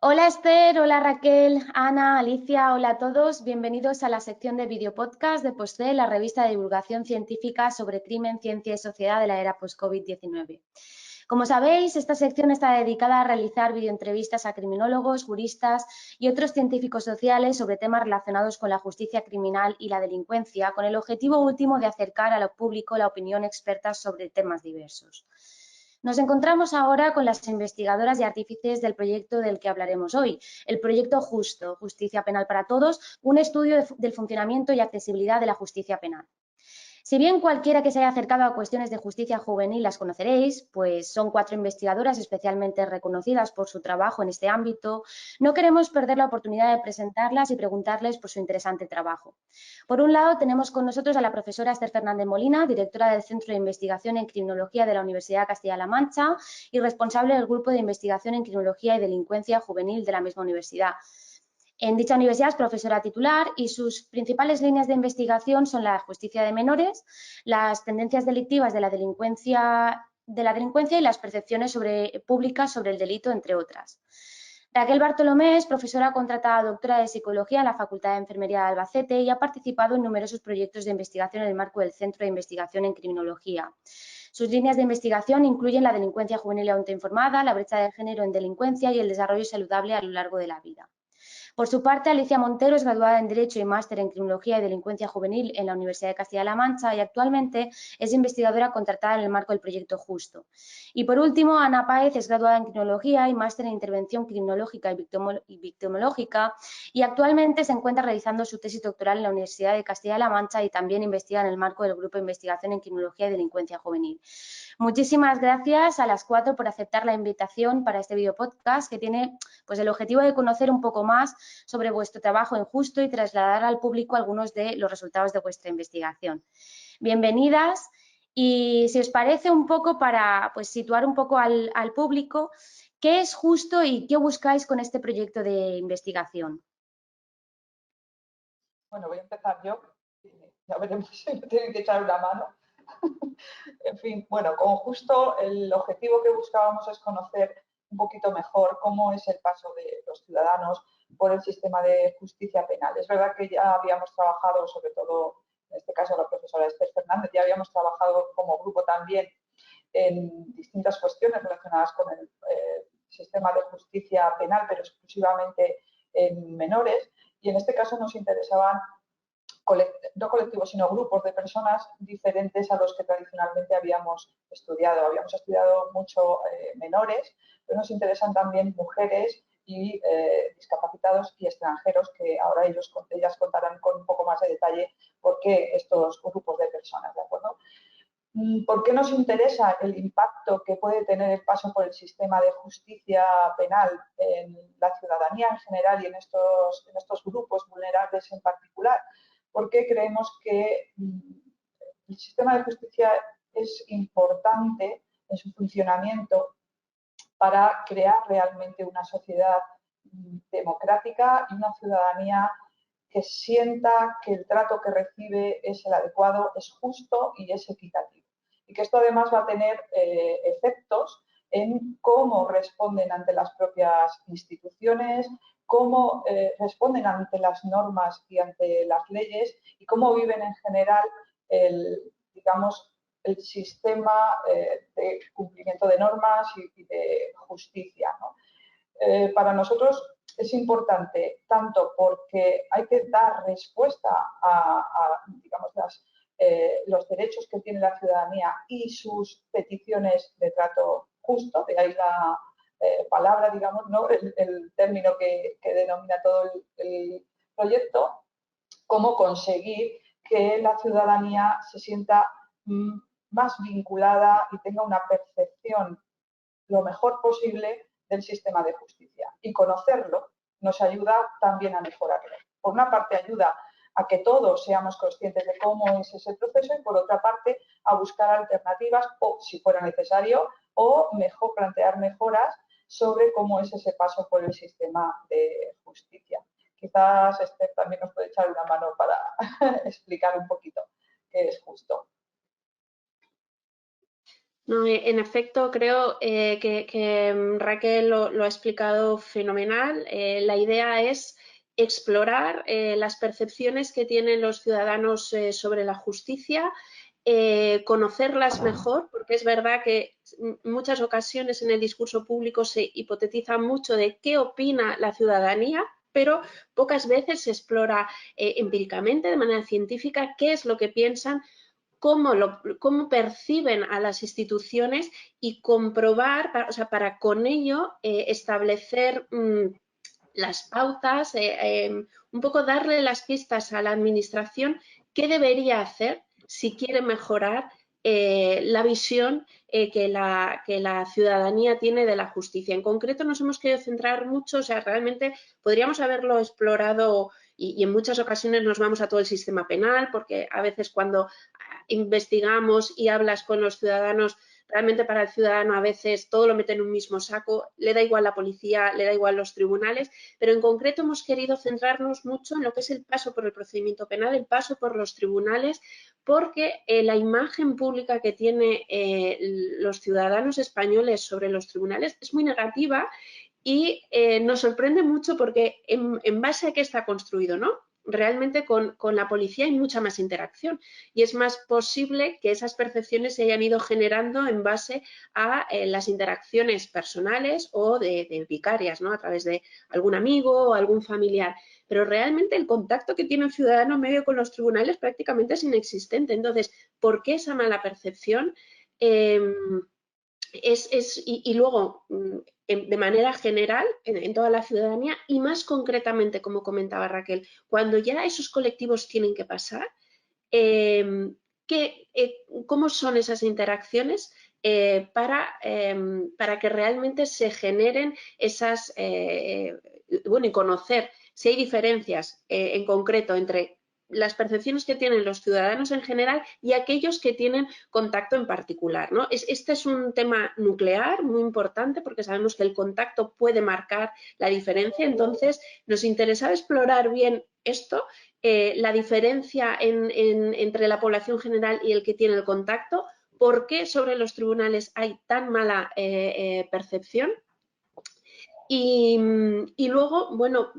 Hola Esther, hola Raquel, Ana, Alicia, hola a todos. Bienvenidos a la sección de video podcast de PostCE, la revista de divulgación científica sobre crimen, ciencia y sociedad de la era post-COVID-19. Como sabéis, esta sección está dedicada a realizar videoentrevistas a criminólogos, juristas y otros científicos sociales sobre temas relacionados con la justicia criminal y la delincuencia, con el objetivo último de acercar al público la opinión experta sobre temas diversos. Nos encontramos ahora con las investigadoras y artífices del proyecto del que hablaremos hoy, el proyecto Justo, Justicia Penal para Todos, un estudio del funcionamiento y accesibilidad de la justicia penal. Si bien cualquiera que se haya acercado a cuestiones de justicia juvenil las conoceréis, pues son 4 investigadoras especialmente reconocidas por su trabajo en este ámbito, no queremos perder la oportunidad de presentarlas y preguntarles por su interesante trabajo. Por un lado, tenemos con nosotros a la profesora Esther Fernández Molina, directora del Centro de Investigación en Criminología de la Universidad de Castilla-La Mancha y responsable del Grupo de Investigación en Criminología y Delincuencia Juvenil de la misma universidad. En dicha universidad es profesora titular y sus principales líneas de investigación son la justicia de menores, las tendencias delictivas de la delincuencia y las percepciones públicas sobre el delito, entre otras. Raquel Bartolomé es profesora contratada doctora de Psicología en la Facultad de Enfermería de Albacete y ha participado en numerosos proyectos de investigación en el marco del Centro de Investigación en Criminología. Sus líneas de investigación incluyen la delincuencia juvenil y autoinformada, la brecha de género en delincuencia y el desarrollo saludable a lo largo de la vida. Por su parte, Alicia Montero es graduada en Derecho y máster en Criminología y Delincuencia Juvenil en la Universidad de Castilla-La Mancha y actualmente es investigadora contratada en el marco del proyecto Justo. Y por último, Ana Páez es graduada en Criminología y máster en Intervención Criminológica y Victimológica y actualmente se encuentra realizando su tesis doctoral en la Universidad de Castilla-La Mancha y también investiga en el marco del Grupo de Investigación en Criminología y Delincuencia Juvenil. Muchísimas gracias a las 4 por aceptar la invitación para este video podcast que tiene pues, el objetivo de conocer un poco más sobre vuestro trabajo en Justo y trasladar al público algunos de los resultados de vuestra investigación. Bienvenidas y si os parece un poco para pues, situar un poco al público, ¿qué es Justo y qué buscáis con este proyecto de investigación? Bueno, voy a empezar yo, ya veremos si me tienen que echar una mano. En fin, bueno, como Justo el objetivo que buscábamos es conocer un poquito mejor cómo es el paso de los ciudadanos por el sistema de justicia penal. Es verdad que ya habíamos trabajado, sobre todo en este caso la profesora Esther Fernández, ya habíamos trabajado como grupo también en distintas cuestiones relacionadas con el sistema de justicia penal, pero exclusivamente en menores. Y en este caso nos interesaban no colectivos, sino grupos de personas diferentes a los que tradicionalmente habíamos estudiado. Habíamos estudiado mucho menores, pero nos interesan también mujeres y discapacitados y extranjeros, que ahora ellas contarán con un poco más de detalle por qué estos grupos de personas, ¿de acuerdo? ¿Por qué nos interesa el impacto que puede tener el paso por el sistema de justicia penal en la ciudadanía en general y en estos grupos vulnerables en particular? Porque creemos que el sistema de justicia es importante en su funcionamiento para crear realmente una sociedad democrática y una ciudadanía que sienta que el trato que recibe es el adecuado, es justo y es equitativo. Y que esto además va a tener efectos en cómo responden ante las propias instituciones, cómo responden ante las normas y ante las leyes y cómo viven en general digamos, el sistema de cumplimiento de normas y de justicia, ¿no? Para nosotros es importante tanto porque hay que dar respuesta a digamos, los derechos que tiene la ciudadanía y sus peticiones de trato justo, de ahí la palabra, digamos, ¿no? el término que denomina todo el proyecto, cómo conseguir que la ciudadanía se sienta más vinculada y tenga una percepción lo mejor posible del sistema de justicia. Y conocerlo nos ayuda también a mejorarlo. Por una parte ayuda a que todos seamos conscientes de cómo es ese proceso y por otra parte a buscar alternativas o, si fuera necesario, o mejor plantear mejoras sobre cómo es ese paso por el sistema de justicia. Quizás Esther también nos puede echar una mano para explicar un poquito qué es Justo. No, en efecto, creo que Raquel lo ha explicado fenomenal. La idea es explorar las percepciones que tienen los ciudadanos sobre la justicia, conocerlas mejor, porque es verdad que en muchas ocasiones en el discurso público se hipotetiza mucho de qué opina la ciudadanía, pero pocas veces se explora empíricamente, de manera científica, qué es lo que piensan, cómo perciben a las instituciones y comprobar, para con ello establecer las pautas, un poco darle las pistas a la administración qué debería hacer si quiere mejorar la visión que la ciudadanía tiene de la justicia. En concreto nos hemos querido centrar mucho, o sea, realmente podríamos haberlo explorado y en muchas ocasiones nos vamos a todo el sistema penal, porque a veces cuando investigamos y hablas con los ciudadanos, realmente para el ciudadano a veces todo lo mete en un mismo saco, le da igual la policía, le da igual los tribunales, pero en concreto hemos querido centrarnos mucho en lo que es el paso por el procedimiento penal, el paso por los tribunales, porque la imagen pública que tienen los ciudadanos españoles sobre los tribunales es muy negativa y nos sorprende mucho porque en base a qué está construido, ¿no? Realmente con la policía hay mucha más interacción y es más posible que esas percepciones se hayan ido generando en base a las interacciones personales o de vicarias, ¿no? A través de algún amigo o algún familiar. Pero realmente el contacto que tiene el ciudadano medio con los tribunales prácticamente es inexistente. Entonces, ¿por qué esa mala percepción? Y luego, de manera general, en toda la ciudadanía y más concretamente, como comentaba Raquel, cuando ya esos colectivos tienen que pasar, ¿cómo son esas interacciones para que realmente se generen esas, bueno, y conocer si hay diferencias en concreto entre las percepciones que tienen los ciudadanos en general y aquellos que tienen contacto en particular, ¿no? Este es un tema nuclear muy importante porque sabemos que el contacto puede marcar la diferencia, entonces nos interesaba explorar bien esto, la diferencia entre la población general y el que tiene el contacto, por qué sobre los tribunales hay tan mala percepción y luego, bueno,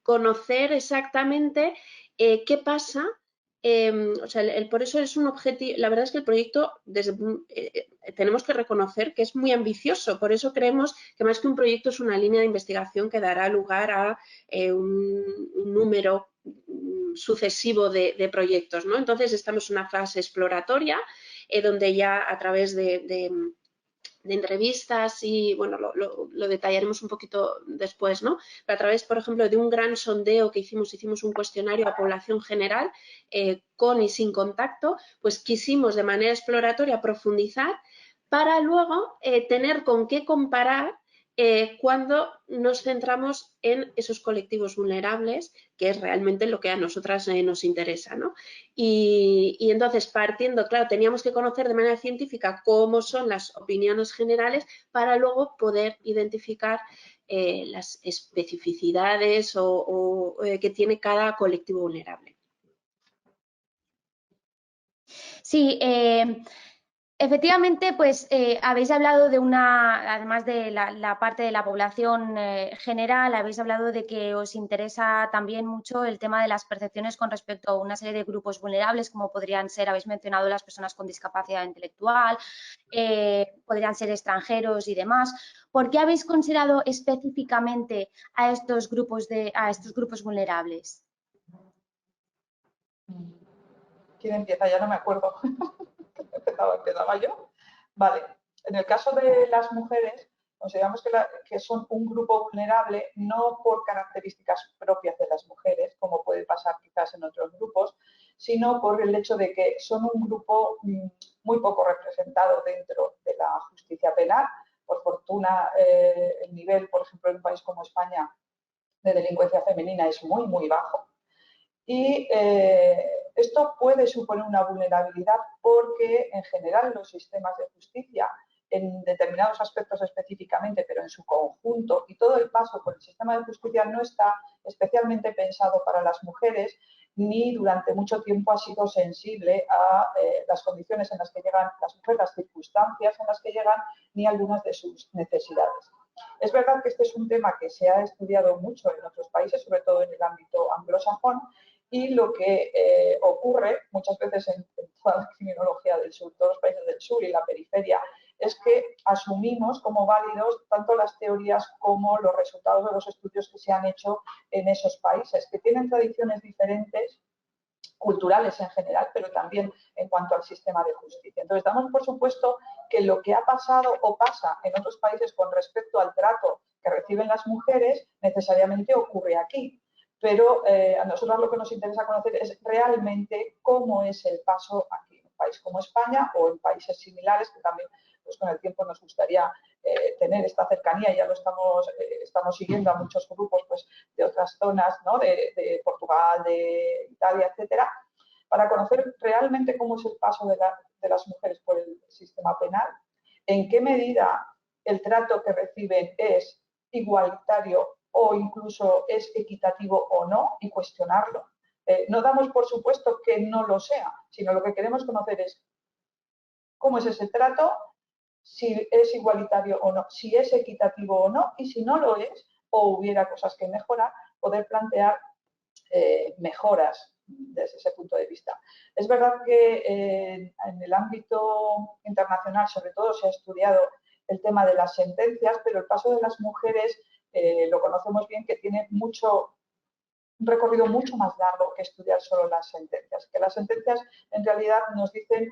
conocer exactamente qué pasa. O sea, por eso es un objetivo, la verdad es que el proyecto tenemos que reconocer que es muy ambicioso, por eso creemos que más que un proyecto es una línea de investigación que dará lugar a un número sucesivo de proyectos, ¿no? Entonces estamos en una fase exploratoria donde ya a través de entrevistas y, bueno, lo detallaremos un poquito después, ¿no? Pero a través, por ejemplo, de un gran sondeo que hicimos un cuestionario a población general con y sin contacto, pues quisimos de manera exploratoria profundizar para luego tener con qué comparar cuando nos centramos en esos colectivos vulnerables, que es realmente lo que a nosotras nos interesa, ¿no? Y entonces, partiendo, claro, teníamos que conocer de manera científica cómo son las opiniones generales para luego poder identificar las especificidades que tiene cada colectivo vulnerable. Sí, efectivamente, pues habéis hablado de además de la parte de la población general, habéis hablado de que os interesa también mucho el tema de las percepciones con respecto a una serie de grupos vulnerables, como podrían ser, habéis mencionado las personas con discapacidad intelectual, podrían ser extranjeros y demás. ¿Por qué habéis considerado específicamente a estos grupos vulnerables? ¿Quién empieza? Ya no me acuerdo. Empezaba yo. Vale. En el caso de las mujeres, consideramos que son un grupo vulnerable no por características propias de las mujeres, como puede pasar quizás en otros grupos, sino por el hecho de que son un grupo muy poco representado dentro de la justicia penal. Por fortuna, el nivel, por ejemplo, en un país como España, de delincuencia femenina es muy, muy bajo. Y esto puede suponer una vulnerabilidad porque, en general, los sistemas de justicia, en determinados aspectos específicamente, pero en su conjunto, y todo el paso por el sistema de justicia no está especialmente pensado para las mujeres ni durante mucho tiempo ha sido sensible a las condiciones en las que llegan las mujeres, las circunstancias en las que llegan, ni algunas de sus necesidades. Es verdad que este es un tema que se ha estudiado mucho en otros países, sobre todo en el ámbito anglosajón, y lo que ocurre muchas veces en toda la criminología del sur, todos los países del sur y la periferia, es que asumimos como válidos tanto las teorías como los resultados de los estudios que se han hecho en esos países, que tienen tradiciones diferentes, culturales en general, pero también en cuanto al sistema de justicia. Entonces, damos por supuesto que lo que ha pasado o pasa en otros países con respecto al trato que reciben las mujeres necesariamente ocurre aquí. Pero a nosotros lo que nos interesa conocer es realmente cómo es el paso aquí, en un país como España o en países similares que también pues, con el tiempo nos gustaría tener esta cercanía. Ya lo estamos siguiendo a muchos grupos pues, de otras zonas, ¿no? de Portugal, de Italia, etcétera, para conocer realmente cómo es el paso de las mujeres por el sistema penal, en qué medida el trato que reciben es igualitario o incluso es equitativo o no, y cuestionarlo. No damos por supuesto que no lo sea, sino lo que queremos conocer es cómo es ese trato, si es igualitario o no, si es equitativo o no, y si no lo es, o hubiera cosas que mejorar, poder plantear mejoras desde ese punto de vista. Es verdad que en el ámbito internacional, sobre todo, se ha estudiado el tema de las sentencias, pero el paso de las mujeres lo conocemos bien, que tiene un recorrido mucho más largo que estudiar solo las sentencias, que las sentencias en realidad nos dicen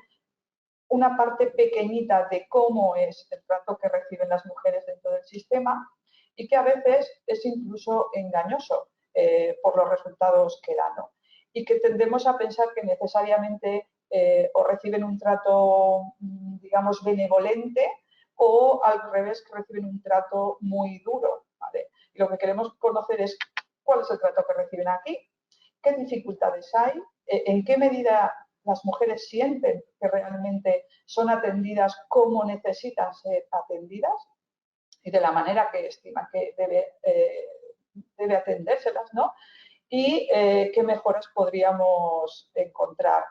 una parte pequeñita de cómo es el trato que reciben las mujeres dentro del sistema y que a veces es incluso engañoso por los resultados que dan, ¿no? Y que tendemos a pensar que necesariamente o reciben un trato, digamos, benevolente o al revés, que reciben un trato muy duro, ¿vale? Y lo que queremos conocer es cuál es el trato que reciben aquí, qué dificultades hay, en qué medida las mujeres sienten que realmente son atendidas como necesitan ser atendidas y de la manera que estiman que debe atendérselas, ¿no? Y qué mejoras podríamos encontrar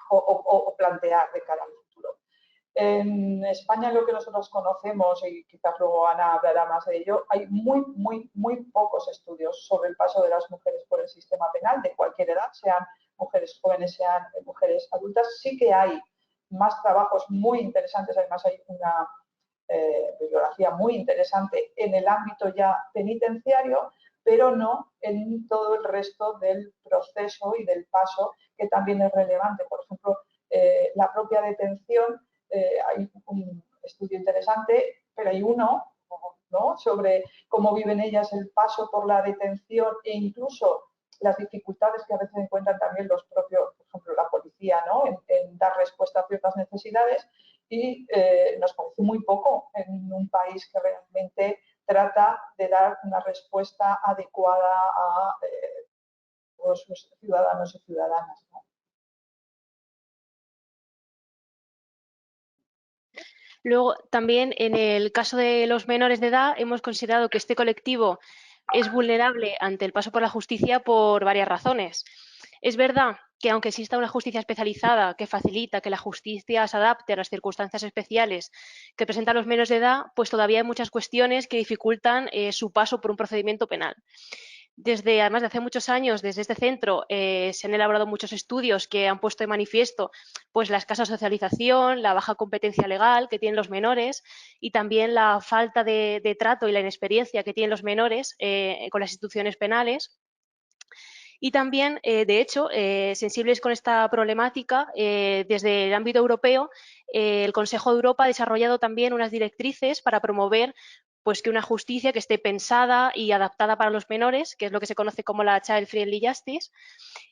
o plantear de cara al futuro. En España, lo que nosotros conocemos, y quizás luego Ana hablará más de ello, hay muy pocos estudios sobre el paso de las mujeres por el sistema penal, de cualquier edad, sean mujeres jóvenes, sean mujeres adultas. Sí que hay más trabajos muy interesantes, además hay una bibliografía muy interesante en el ámbito ya penitenciario, pero no en todo el resto del proceso y del paso, que también es relevante. Por ejemplo, la propia detención, hay un estudio interesante, pero hay uno, ¿no?, sobre cómo viven ellas el paso por la detención e incluso las dificultades que a veces encuentran también los propios, por ejemplo, la policía, ¿no?, en dar respuesta a ciertas necesidades, y nos parece muy poco en un país que realmente trata de dar una respuesta adecuada a todos sus ciudadanos y ciudadanas, ¿no? Luego, también en el caso de los menores de edad, hemos considerado que este colectivo es vulnerable ante el paso por la justicia por varias razones. Es verdad que aunque exista una justicia especializada que facilita que la justicia se adapte a las circunstancias especiales que presentan los menores de edad, pues todavía hay muchas cuestiones que dificultan su paso por un procedimiento penal. Además de hace muchos años, desde este centro se han elaborado muchos estudios que han puesto de manifiesto pues, la escasa socialización, la baja competencia legal que tienen los menores y también la falta de trato y la inexperiencia que tienen los menores con las instituciones penales. Y también, de hecho, sensibles con esta problemática, desde el ámbito europeo, el Consejo de Europa ha desarrollado también unas directrices para promover pues, que una justicia que esté pensada y adaptada para los menores, que es lo que se conoce como la Child Friendly Justice.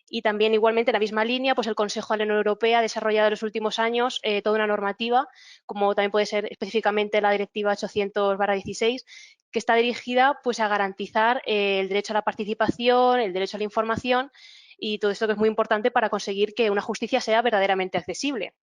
Y también, igualmente, en la misma línea, pues el Consejo de la Unión Europea ha desarrollado en los últimos años toda una normativa, como también puede ser específicamente la Directiva 800/16, que está dirigida pues, a garantizar el derecho a la participación, el derecho a la información y todo esto que es muy importante para conseguir que una justicia sea verdaderamente accesible.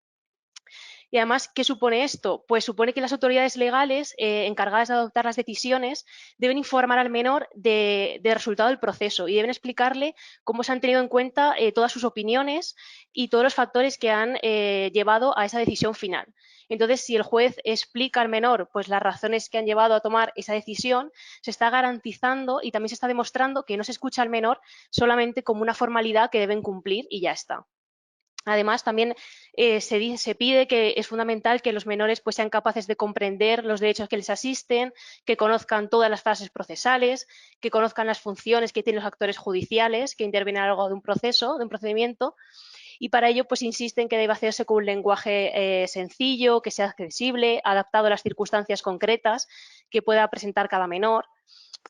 Y además, ¿qué supone esto? Pues supone que las autoridades legales encargadas de adoptar las decisiones deben informar al menor del resultado del proceso y deben explicarle cómo se han tenido en cuenta todas sus opiniones y todos los factores que han llevado a esa decisión final. Entonces, si el juez explica al menor pues, las razones que han llevado a tomar esa decisión, se está garantizando y también se está demostrando que no se escucha al menor solamente como una formalidad que deben cumplir y ya está. Además, también se pide que es fundamental que los menores pues, sean capaces de comprender los derechos que les asisten, que conozcan todas las fases procesales, que conozcan las funciones que tienen los actores judiciales que intervienen a lo largo de un proceso, de un procedimiento, y para ello pues insisten que debe hacerse con un lenguaje sencillo, que sea accesible, adaptado a las circunstancias concretas que pueda presentar cada menor.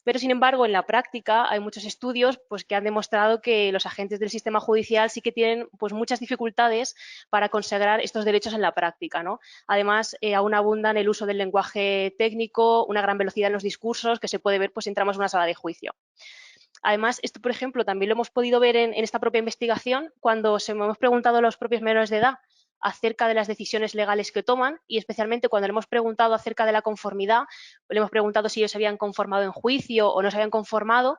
Pero, sin embargo, en la práctica hay muchos estudios pues, que han demostrado que los agentes del sistema judicial sí que tienen pues, muchas dificultades para consagrar estos derechos en la práctica, ¿no? Además, aún abundan el uso del lenguaje técnico, una gran velocidad en los discursos que se puede ver pues, si entramos en una sala de juicio. Además, esto, por ejemplo, también lo hemos podido ver en esta propia investigación cuando se hemos preguntado a los propios menores de edad acerca de las decisiones legales que toman y especialmente cuando le hemos preguntado acerca de la conformidad, le hemos preguntado si ellos se habían conformado en juicio o no se habían conformado,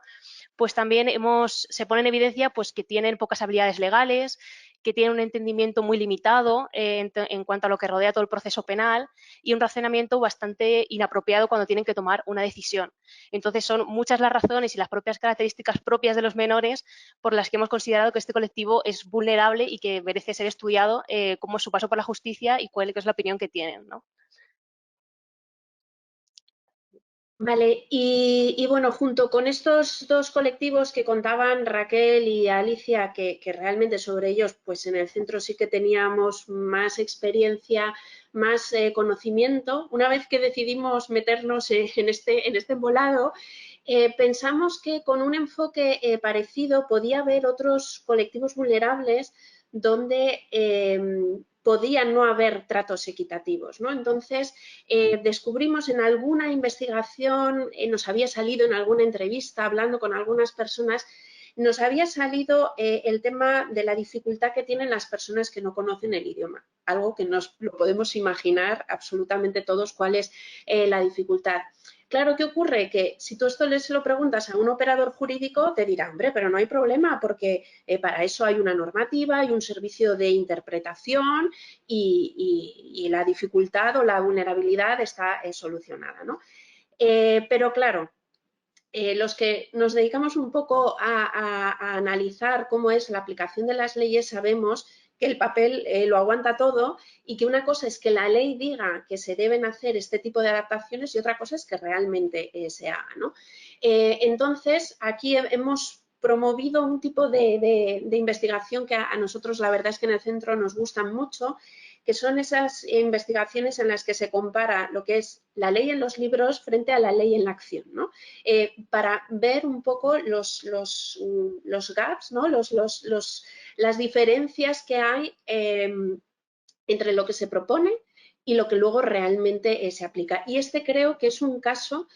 pues también se pone en evidencia pues, que tienen pocas habilidades legales, que tienen un entendimiento muy limitado en cuanto a lo que rodea todo el proceso penal y un razonamiento bastante inapropiado cuando tienen que tomar una decisión. Entonces, son muchas las razones y las propias características propias de los menores por las que hemos considerado que este colectivo es vulnerable y que merece ser estudiado cómo es su paso por la justicia y cuál es la opinión que tienen, ¿no? Vale, y bueno, junto con estos dos colectivos que contaban Raquel y Alicia, que realmente sobre ellos, pues en el centro sí que teníamos más experiencia, más conocimiento, una vez que decidimos meternos en este embolado, pensamos que con un enfoque parecido podía haber otros colectivos vulnerables donde podían no haber tratos equitativos, ¿no? Entonces, descubrimos en alguna investigación, nos había salido en alguna entrevista hablando con algunas personas, nos había salido el tema de la dificultad que tienen las personas que no conocen el idioma, algo que nos lo podemos imaginar absolutamente todos cuál es la dificultad. Claro, ¿qué ocurre? Que si tú esto se lo preguntas a un operador jurídico, te dirá, hombre, pero no hay problema porque para eso hay una normativa, hay un servicio de interpretación y la dificultad o la vulnerabilidad está solucionada, ¿no? Pero claro, los que nos dedicamos un poco a analizar cómo es la aplicación de las leyes sabemos que el papel lo aguanta todo y que una cosa es que la ley diga que se deben hacer este tipo de adaptaciones y otra cosa es que realmente se haga, ¿no? Entonces, aquí hemos promovido un tipo de investigación que a nosotros la verdad es que en el centro nos gustan mucho, que son esas investigaciones en las que se compara lo que es la ley en los libros frente a la ley en la acción, ¿no? Para ver un poco los gaps, ¿no? Las diferencias que hay entre lo que se propone y lo que luego realmente se aplica. Y este creo que es un caso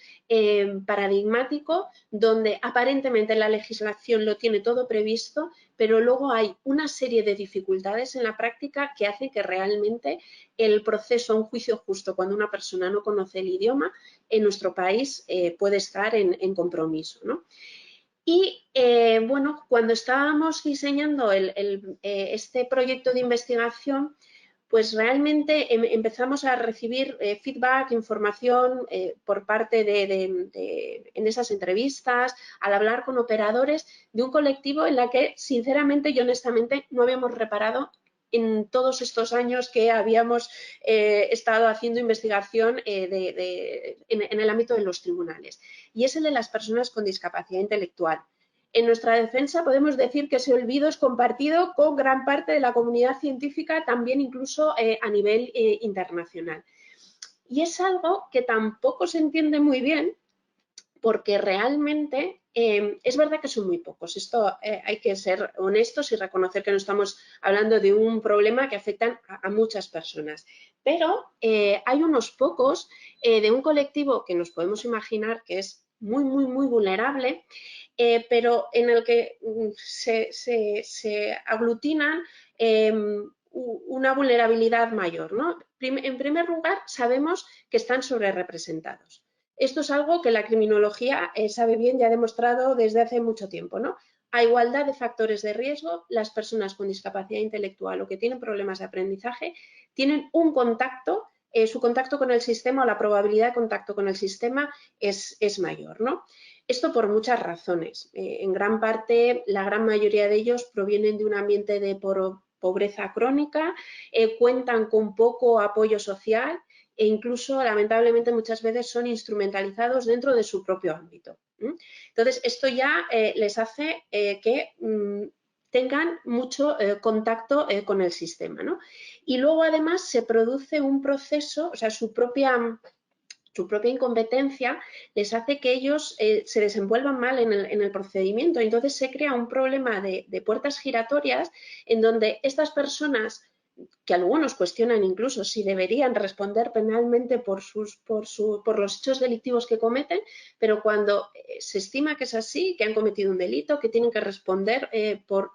paradigmático donde aparentemente la legislación lo tiene todo previsto, pero luego hay una serie de dificultades en la práctica que hacen que realmente el proceso a un juicio justo cuando una persona no conoce el idioma en nuestro país puede estar en compromiso, ¿no? Y bueno, cuando estábamos diseñando este proyecto de investigación, pues realmente empezamos a recibir feedback, información por parte en esas entrevistas, al hablar con operadores de un colectivo en la que sinceramente y honestamente no habíamos reparado en todos estos años que habíamos estado haciendo investigación en el ámbito de los tribunales, y es el de las personas con discapacidad intelectual. En nuestra defensa podemos decir que ese olvido es compartido con gran parte de la comunidad científica, también incluso a nivel internacional. Y es algo que tampoco se entiende muy bien porque realmente es verdad que son muy pocos. Esto hay que ser honestos y reconocer que no estamos hablando de un problema que afecta a muchas personas. Pero hay unos pocos de un colectivo que nos podemos imaginar que es muy, muy, muy vulnerable, pero en el que se aglutinan una vulnerabilidad mayor, ¿no? En primer lugar, sabemos que están sobrerepresentados. Esto es algo que la criminología sabe bien y ha demostrado desde hace mucho tiempo, ¿no? A igualdad de factores de riesgo, las personas con discapacidad intelectual o que tienen problemas de aprendizaje tienen un contacto, su contacto con el sistema o la probabilidad de contacto con el sistema es mayor, ¿no? Esto por muchas razones. En gran parte, la gran mayoría de ellos provienen de un ambiente de pobreza crónica, cuentan con poco apoyo social e incluso, lamentablemente, muchas veces son instrumentalizados dentro de su propio ámbito. Entonces, esto ya les hace que tengan mucho contacto con el sistema, ¿no? Y luego, además, se produce un proceso, o sea, su propia incompetencia les hace que ellos se desenvuelvan mal en el procedimiento. Entonces se crea un problema de puertas giratorias en donde estas personas, que algunos cuestionan incluso si deberían responder penalmente por los hechos delictivos que cometen, pero cuando se estima que es así, que han cometido un delito, que tienen que responder por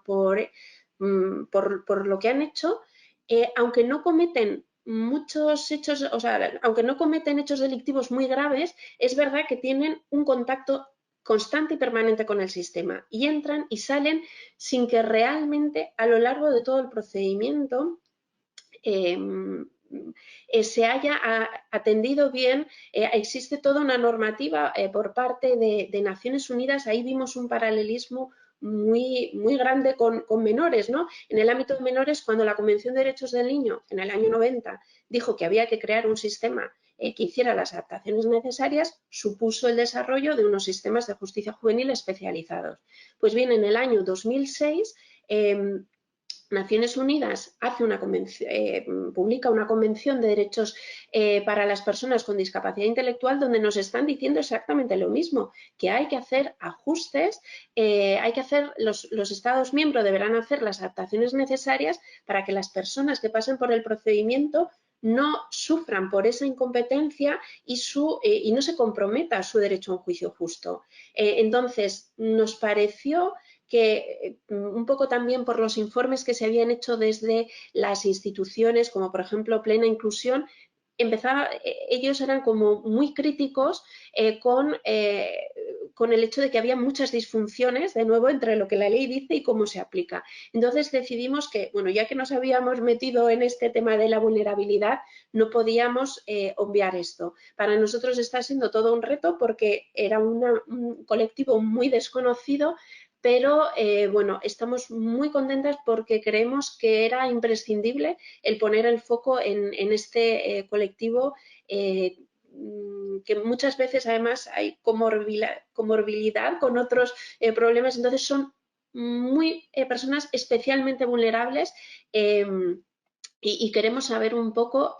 lo que han hecho, aunque no cometen muchos hechos, o sea, aunque no cometen hechos delictivos muy graves, es verdad que tienen un contacto constante y permanente con el sistema y entran y salen sin que realmente a lo largo de todo el procedimiento se haya atendido bien. Existe toda una normativa por parte de Naciones Unidas. Ahí vimos un paralelismo muy grande con menores, ¿no? En el ámbito de menores, cuando la Convención de Derechos del Niño en el año 90 dijo que había que crear un sistema que hiciera las adaptaciones necesarias, supuso el desarrollo de unos sistemas de justicia juvenil especializados. Pues bien, en el año 2006 Naciones Unidas publica una convención de derechos para las personas con discapacidad intelectual donde nos están diciendo exactamente lo mismo, que hay que hacer ajustes, los Estados miembros deberán hacer las adaptaciones necesarias para que las personas que pasen por el procedimiento no sufran por esa incompetencia y no se comprometa su derecho a un juicio justo. Entonces, nos pareció que un poco también por los informes que se habían hecho desde las instituciones, como por ejemplo Plena Inclusión, ellos eran como muy críticos con el hecho de que había muchas disfunciones, de nuevo, entre lo que la ley dice y cómo se aplica. Entonces decidimos que, bueno, ya que nos habíamos metido en este tema de la vulnerabilidad, no podíamos obviar esto. Para nosotros está siendo todo un reto porque era un colectivo muy desconocido, pero bueno, estamos muy contentas porque creemos que era imprescindible el poner el foco en este colectivo que muchas veces además hay comorbilidad con otros problemas, entonces son personas especialmente vulnerables y queremos saber un poco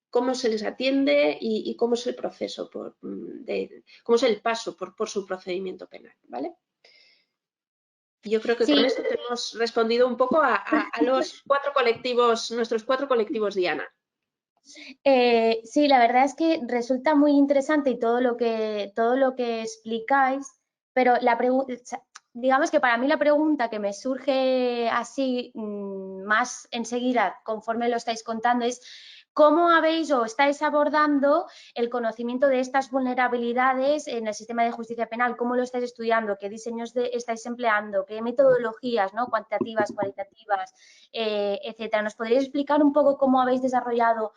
cómo se les atiende y cómo es el proceso, cómo es el paso por su procedimiento penal, ¿vale? Yo creo que Sí. con esto te hemos respondido un poco a los nuestros cuatro colectivos, Diana. Sí, la verdad es que resulta muy interesante y todo lo que explicáis, pero digamos que para mí la pregunta que me surge así más enseguida, conforme lo estáis contando, es ¿cómo habéis o estáis abordando el conocimiento de estas vulnerabilidades en el sistema de justicia penal? ¿Cómo lo estáis estudiando? ¿Qué diseños estáis empleando? ¿Qué metodologías, ¿no? Cuantitativas, cualitativas, etcétera? ¿Nos podríais explicar un poco cómo habéis desarrollado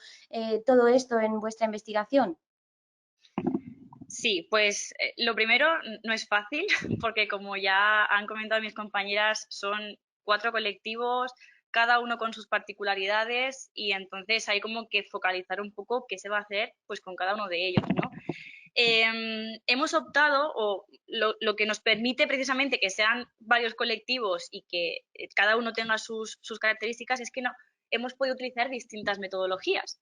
todo esto en vuestra investigación? Sí, pues lo primero no es fácil porque como ya han comentado mis compañeras, son 4 colectivos, cada uno con sus particularidades y entonces hay como que focalizar un poco qué se va a hacer pues con cada uno de ellos, ¿no? Hemos optado, o lo que nos permite precisamente que sean varios colectivos y que cada uno tenga sus características es que hemos podido utilizar distintas metodologías.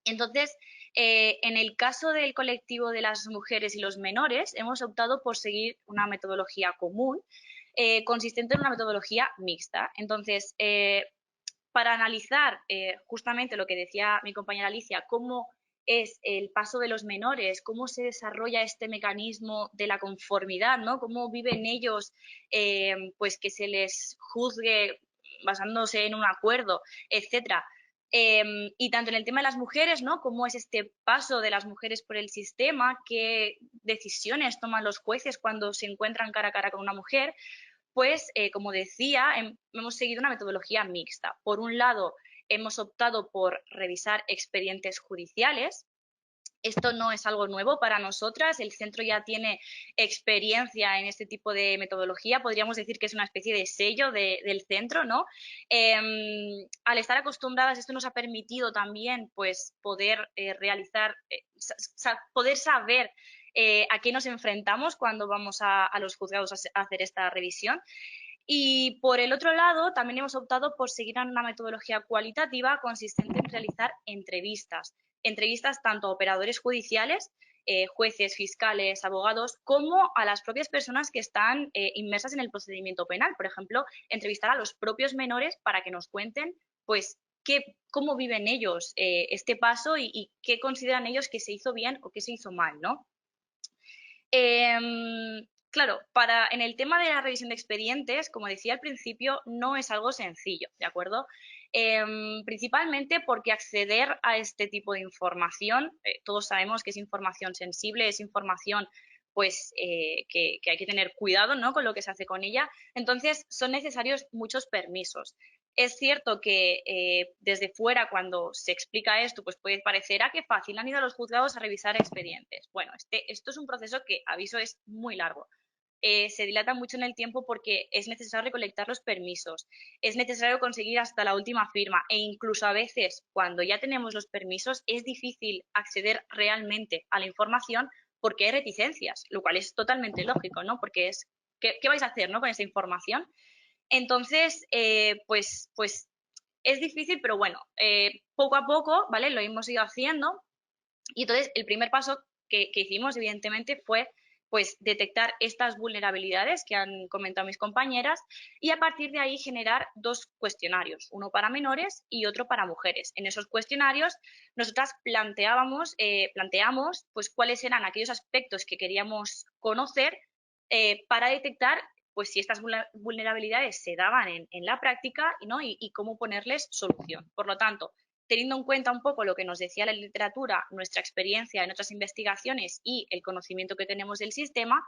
Entonces, en el caso del colectivo de las mujeres y los menores, hemos optado por seguir una metodología común, consistente en una metodología mixta. Entonces, para analizar justamente lo que decía mi compañera Alicia, cómo es el paso de los menores, cómo se desarrolla este mecanismo de la conformidad, ¿no? Cómo viven ellos, pues que se les juzgue basándose en un acuerdo, etcétera. Y tanto en el tema de las mujeres, ¿no? Cómo es este paso de las mujeres por el sistema, qué decisiones toman los jueces cuando se encuentran cara a cara con una mujer, pues, como decía, hemos seguido una metodología mixta. Por un lado, hemos optado por revisar expedientes judiciales. Esto no es algo nuevo para nosotras, el centro ya tiene experiencia en este tipo de metodología, podríamos decir que es una especie de sello del centro, ¿no? Al estar acostumbradas, esto nos ha permitido también pues, poder realizar, poder saber a qué nos enfrentamos cuando vamos a los juzgados a hacer esta revisión. Y por el otro lado, también hemos optado por seguir una metodología cualitativa consistente en realizar entrevistas tanto a operadores judiciales, jueces, fiscales, abogados, como a las propias personas que están inmersas en el procedimiento penal. Por ejemplo, entrevistar a los propios menores para que nos cuenten, pues, cómo viven ellos este paso y qué consideran ellos que se hizo bien o qué se hizo mal, ¿no? Claro, en el tema de la revisión de expedientes, como decía al principio, no es algo sencillo, ¿de acuerdo? Principalmente porque acceder a este tipo de información, todos sabemos que es información sensible, es información pues que hay que tener cuidado, ¿no? Con lo que se hace con ella. Entonces, son necesarios muchos permisos. Es cierto que desde fuera, cuando se explica esto, pues puede parecer, qué fácil, han ido a los juzgados a revisar expedientes. Bueno, esto es un proceso que, aviso, es muy largo. Se dilata mucho en el tiempo porque es necesario recolectar los permisos, es necesario conseguir hasta la última firma e incluso a veces, cuando ya tenemos los permisos, es difícil acceder realmente a la información porque hay reticencias, lo cual es totalmente lógico, ¿no? Porque es, ¿qué vais a hacer, ¿no? Con esa información? Entonces, pues es difícil, pero bueno, poco a poco, ¿vale? Lo hemos ido haciendo y entonces el primer paso que hicimos, evidentemente, fue pues detectar estas vulnerabilidades que han comentado mis compañeras y a partir de ahí generar dos cuestionarios, uno para menores y otro para mujeres. En esos cuestionarios nosotras planteamos pues cuáles eran aquellos aspectos que queríamos conocer para detectar pues si estas vulnerabilidades se daban en la práctica, ¿no? y cómo ponerles solución. Por lo tanto, teniendo en cuenta un poco lo que nos decía la literatura, nuestra experiencia en otras investigaciones y el conocimiento que tenemos del sistema,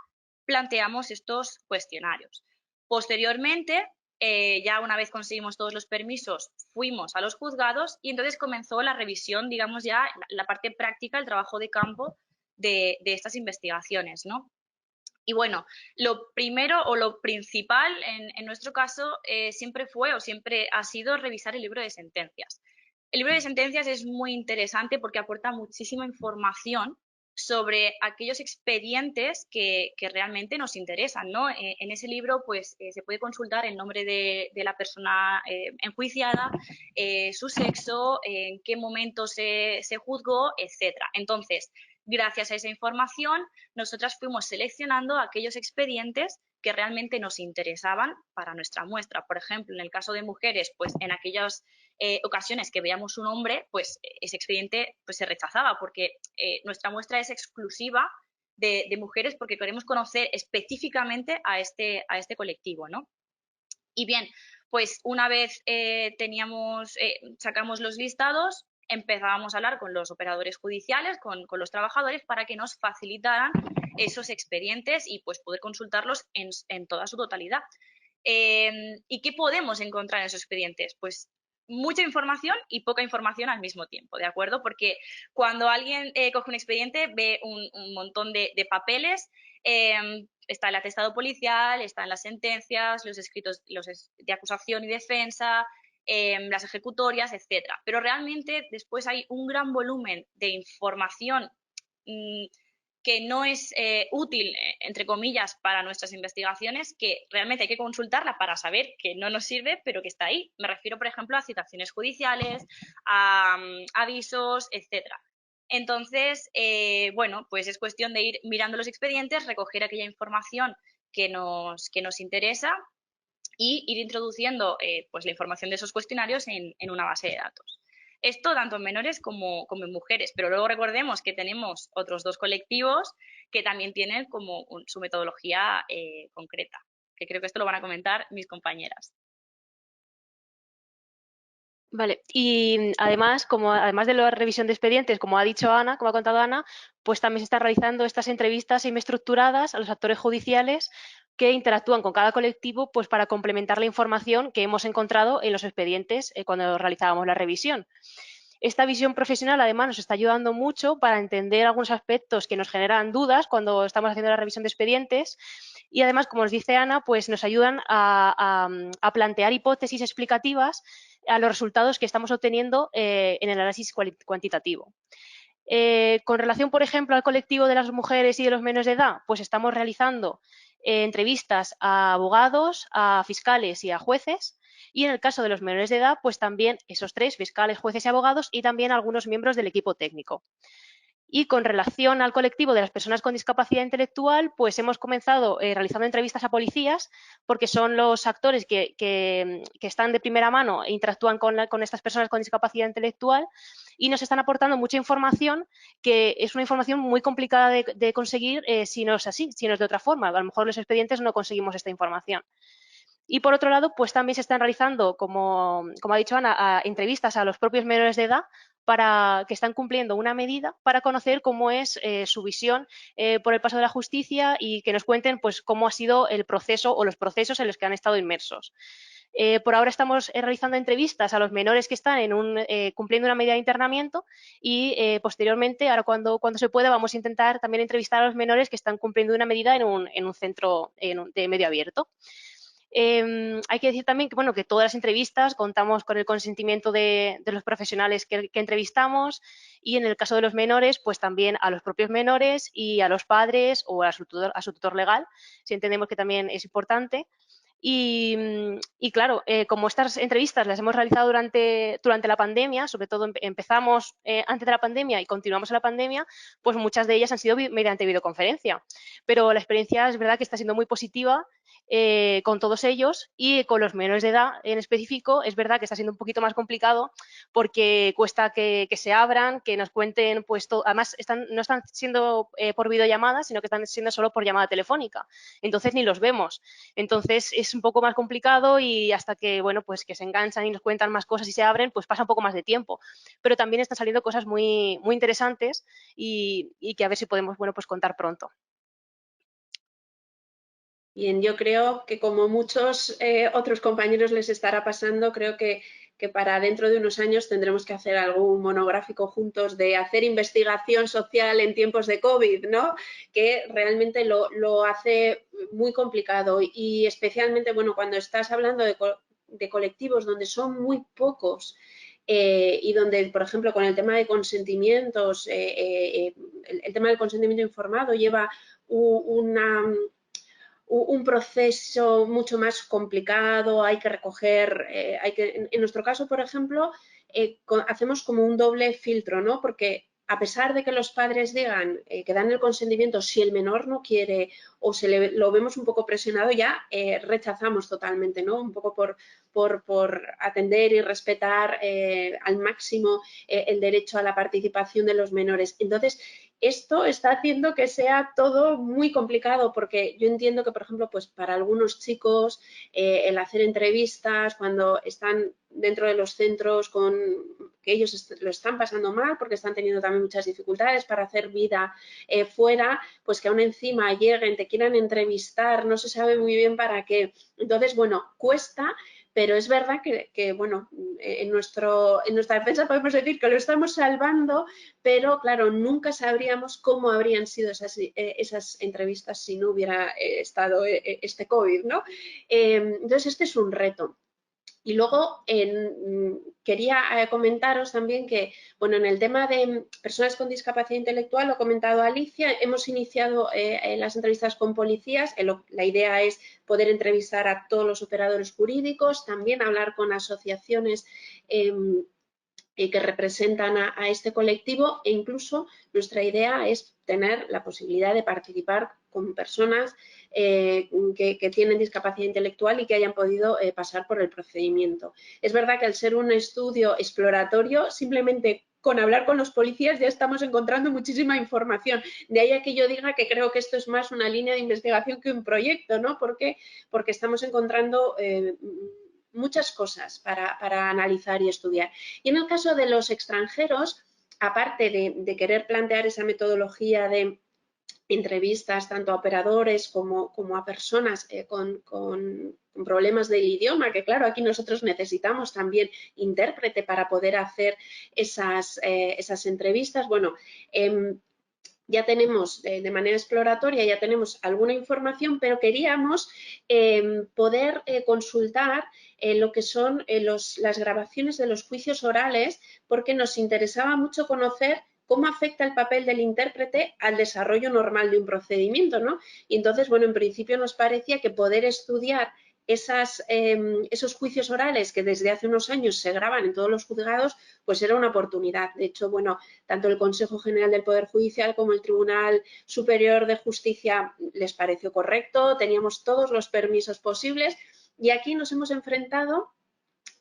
planteamos estos cuestionarios. Posteriormente, ya una vez conseguimos todos los permisos, fuimos a los juzgados y entonces comenzó la revisión, digamos ya, la parte práctica, el trabajo de campo de estas investigaciones, ¿no? Y bueno, lo primero o lo principal en nuestro caso siempre fue o siempre ha sido revisar el libro de sentencias. El libro de sentencias es muy interesante porque aporta muchísima información sobre aquellos expedientes que realmente nos interesan, ¿no? En ese libro pues se puede consultar el nombre de la persona enjuiciada, su sexo, en qué momento se juzgó, etcétera. Entonces, gracias a esa información, nosotras fuimos seleccionando aquellos expedientes que realmente nos interesaban para nuestra muestra. Por ejemplo, en el caso de mujeres, pues en aquellas ocasiones que veíamos un hombre, pues ese expediente pues, se rechazaba porque nuestra muestra es exclusiva de mujeres porque queremos conocer específicamente a este colectivo, ¿no? Y bien, pues una vez sacamos los listados, empezábamos a hablar con los operadores judiciales, con los trabajadores, para que nos facilitaran esos expedientes y pues poder consultarlos en toda su totalidad. ¿Y qué podemos encontrar en esos expedientes? Pues mucha información y poca información al mismo tiempo, ¿de acuerdo? Porque cuando alguien coge un expediente ve un montón de papeles, está el atestado policial, están las sentencias, los escritos de acusación y defensa, las ejecutorias, etcétera. Pero realmente después hay un gran volumen de información que no es útil, entre comillas, para nuestras investigaciones, que realmente hay que consultarla para saber que no nos sirve, pero que está ahí. Me refiero, por ejemplo, a citaciones judiciales, a avisos, etcétera. Entonces, bueno, pues es cuestión de ir mirando los expedientes, recoger aquella información que nos interesa y ir introduciendo pues la información de esos cuestionarios en una base de datos. Esto tanto en menores como en mujeres, pero luego recordemos que tenemos otros dos colectivos que también tienen como su metodología concreta, que creo que esto lo van a comentar mis compañeras. Vale, y además, además de la revisión de expedientes, como ha dicho Ana, como ha contado Ana, pues también se están realizando estas entrevistas semiestructuradas a los actores judiciales que interactúan con cada colectivo, pues para complementar la información que hemos encontrado en los expedientes cuando realizábamos la revisión. Esta visión profesional, además, nos está ayudando mucho para entender algunos aspectos que nos generan dudas cuando estamos haciendo la revisión de expedientes y, además, como nos dice Ana, pues nos ayudan a plantear hipótesis explicativas a los resultados que estamos obteniendo en el análisis cuantitativo. Con relación, por ejemplo, al colectivo de las mujeres y de los menores de edad, pues estamos realizando entrevistas a abogados, a fiscales y a jueces. Y en el caso de los menores de edad, pues también esos tres, fiscales, jueces y abogados, y también algunos miembros del equipo técnico. Y con relación al colectivo de las personas con discapacidad intelectual, pues hemos comenzado realizando entrevistas a policías, porque son los actores que están de primera mano e interactúan con estas personas con discapacidad intelectual y nos están aportando mucha información, que es una información muy complicada de conseguir si no es así, si no es de otra forma. A lo mejor los expedientes no conseguimos esta información. Y por otro lado, pues también se están realizando, como ha dicho Ana, entrevistas a los propios menores de edad para que están cumpliendo una medida para conocer cómo es su visión por el paso de la justicia y que nos cuenten pues cómo ha sido el proceso o los procesos en los que han estado inmersos. Por ahora estamos realizando entrevistas a los menores que están cumpliendo una medida de internamiento y posteriormente, ahora cuando se pueda, vamos a intentar también entrevistar a los menores que están cumpliendo una medida en un centro de medio abierto. Hay que decir también que, bueno, que todas las entrevistas contamos con el consentimiento de los profesionales que entrevistamos y en el caso de los menores, pues también a los propios menores y a los padres o a su tutor legal, si entendemos que también es importante. Y claro, como estas entrevistas las hemos realizado durante la pandemia, sobre todo empezamos antes de la pandemia y continuamos en la pandemia, pues muchas de ellas han sido mediante videoconferencia. Pero la experiencia es verdad que está siendo muy positiva con todos ellos y con los menores de edad en específico. Es verdad que está siendo un poquito más complicado porque cuesta que se abran, que nos cuenten, pues todo. Además no están siendo por videollamada, sino que están siendo solo por llamada telefónica. Entonces ni los vemos. Entonces es un poco más complicado y hasta que, bueno, pues que se enganchan y nos cuentan más cosas y se abren, pues pasa un poco más de tiempo. Pero también están saliendo cosas muy, muy interesantes y que a ver si podemos, bueno, pues contar pronto. Bien, yo creo que como muchos otros compañeros les estará pasando, creo que para dentro de unos años tendremos que hacer algún monográfico juntos de hacer investigación social en tiempos de COVID, ¿no? Que realmente lo hace muy complicado y especialmente, bueno, cuando estás hablando de colectivos donde son muy pocos y donde, por ejemplo, con el tema de consentimientos, el tema del consentimiento informado lleva un proceso mucho más complicado, hay que recoger, en nuestro caso, por ejemplo, hacemos como un doble filtro, ¿no? Porque a pesar de que los padres digan que dan el consentimiento, si el menor no quiere o lo vemos un poco presionado, ya rechazamos totalmente, ¿no? Un poco por atender y respetar al máximo el derecho a la participación de los menores. Entonces, esto está haciendo que sea todo muy complicado porque yo entiendo que, por ejemplo, pues para algunos chicos el hacer entrevistas cuando están dentro de los centros que ellos lo están pasando mal porque están teniendo también muchas dificultades para hacer vida fuera, pues que aún encima lleguen, te quieran entrevistar, no se sabe muy bien para qué. Entonces, bueno, cuesta, pero es verdad que bueno, en nuestra defensa podemos decir que lo estamos salvando, pero claro, nunca sabríamos cómo habrían sido esas entrevistas si no hubiera estado este COVID, ¿no? Entonces, este es un reto. Y luego quería comentaros también que, bueno, en el tema de personas con discapacidad intelectual, lo ha comentado Alicia, hemos iniciado las entrevistas con policías. La idea es poder entrevistar a todos los operadores jurídicos, también hablar con asociaciones que representan a este colectivo e incluso nuestra idea es tener la posibilidad de participar con personas que tienen discapacidad intelectual y que hayan podido pasar por el procedimiento. Es verdad que al ser un estudio exploratorio, simplemente con hablar con los policías ya estamos encontrando muchísima información. De ahí a que yo diga que creo que esto es más una línea de investigación que un proyecto, ¿no? Porque estamos encontrando muchas cosas para analizar y estudiar. Y en el caso de los extranjeros, aparte de querer plantear esa metodología de entrevistas tanto a operadores como a personas con problemas del idioma, que claro, aquí nosotros necesitamos también intérprete para poder hacer esas entrevistas. Bueno, ya tenemos de manera exploratoria, ya tenemos alguna información, pero queríamos poder consultar lo que son las grabaciones de los juicios orales, porque nos interesaba mucho conocer cómo afecta el papel del intérprete al desarrollo normal de un procedimiento, ¿no? Y entonces, bueno, en principio nos parecía que poder estudiar esos juicios orales que desde hace unos años se graban en todos los juzgados, pues era una oportunidad. De hecho, bueno, tanto el Consejo General del Poder Judicial como el Tribunal Superior de Justicia les pareció correcto, teníamos todos los permisos posibles y aquí nos hemos enfrentado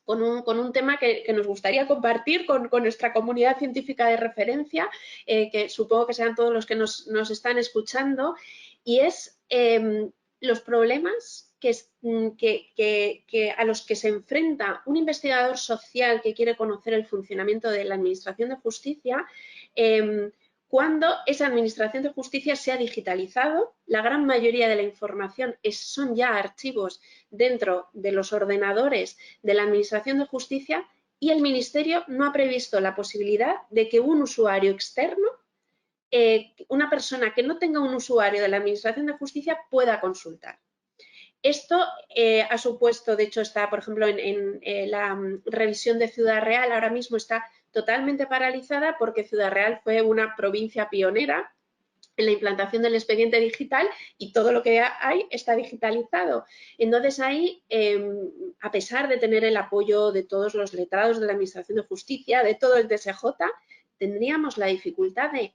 con un tema que nos gustaría compartir con nuestra comunidad científica de referencia, que supongo que sean todos los que nos están escuchando, y es los problemas a los que se enfrenta un investigador social que quiere conocer el funcionamiento de la Administración de Justicia cuando esa Administración de Justicia se ha digitalizado. La gran mayoría de la información son ya archivos dentro de los ordenadores de la Administración de Justicia y el Ministerio no ha previsto la posibilidad de que un usuario externo, una persona que no tenga un usuario de la Administración de Justicia, pueda consultar. Esto ha supuesto, de hecho está, por ejemplo, en la revisión de Ciudad Real, ahora mismo está totalmente paralizada porque Ciudad Real fue una provincia pionera en la implantación del expediente digital y todo lo que hay está digitalizado. Entonces ahí, a pesar de tener el apoyo de todos los letrados de la Administración de Justicia, de todo el TSJ, tendríamos la dificultad de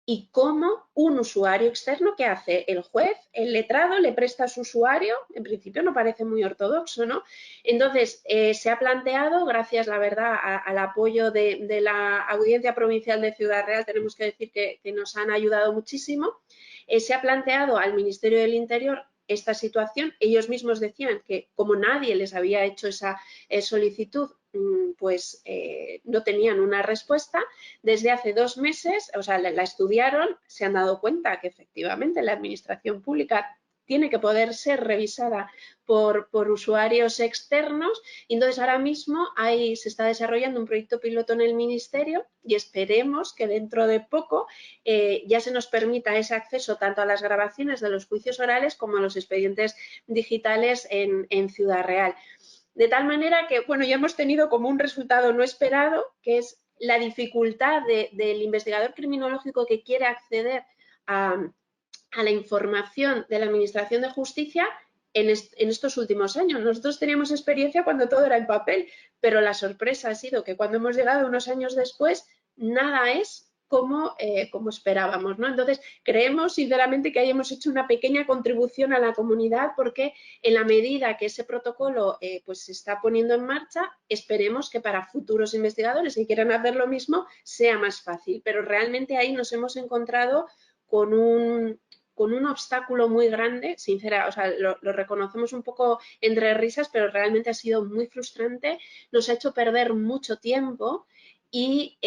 ¿y cómo un usuario externo qué hace? El juez, el letrado, le presta a su usuario, en principio no parece muy ortodoxo, ¿no? Entonces, se ha planteado, gracias, la verdad, al apoyo de la Audiencia Provincial de Ciudad Real, tenemos que decir que nos han ayudado muchísimo, se ha planteado al Ministerio del Interior esta situación. Ellos mismos decían que como nadie les había hecho esa solicitud, pues no tenían una respuesta. Desde hace 2 meses, o sea, la estudiaron, se han dado cuenta que efectivamente la administración pública tiene que poder ser revisada por usuarios externos y entonces ahora mismo se está desarrollando un proyecto piloto en el Ministerio y esperemos que dentro de poco ya se nos permita ese acceso tanto a las grabaciones de los juicios orales como a los expedientes digitales en Ciudad Real. De tal manera que, bueno, ya hemos tenido como un resultado no esperado, que es la dificultad del investigador criminológico que quiere acceder a la información de la Administración de Justicia en estos últimos años. Nosotros teníamos experiencia cuando todo era en papel, pero la sorpresa ha sido que cuando hemos llegado unos años después, nada es como esperábamos, ¿no? Entonces, creemos sinceramente que hayamos hecho una pequeña contribución a la comunidad porque en la medida que ese protocolo pues se está poniendo en marcha, esperemos que para futuros investigadores que quieran hacer lo mismo sea más fácil. Pero realmente ahí nos hemos encontrado con un obstáculo muy grande, sincera, o sea, lo reconocemos un poco entre risas, pero realmente ha sido muy frustrante, nos ha hecho perder mucho tiempo y,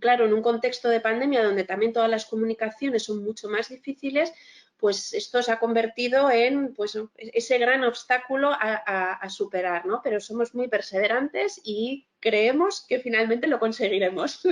claro, en un contexto de pandemia donde también todas las comunicaciones son mucho más difíciles, pues esto se ha convertido en pues, ese gran obstáculo a superar, ¿no? Pero somos muy perseverantes y creemos que finalmente lo conseguiremos.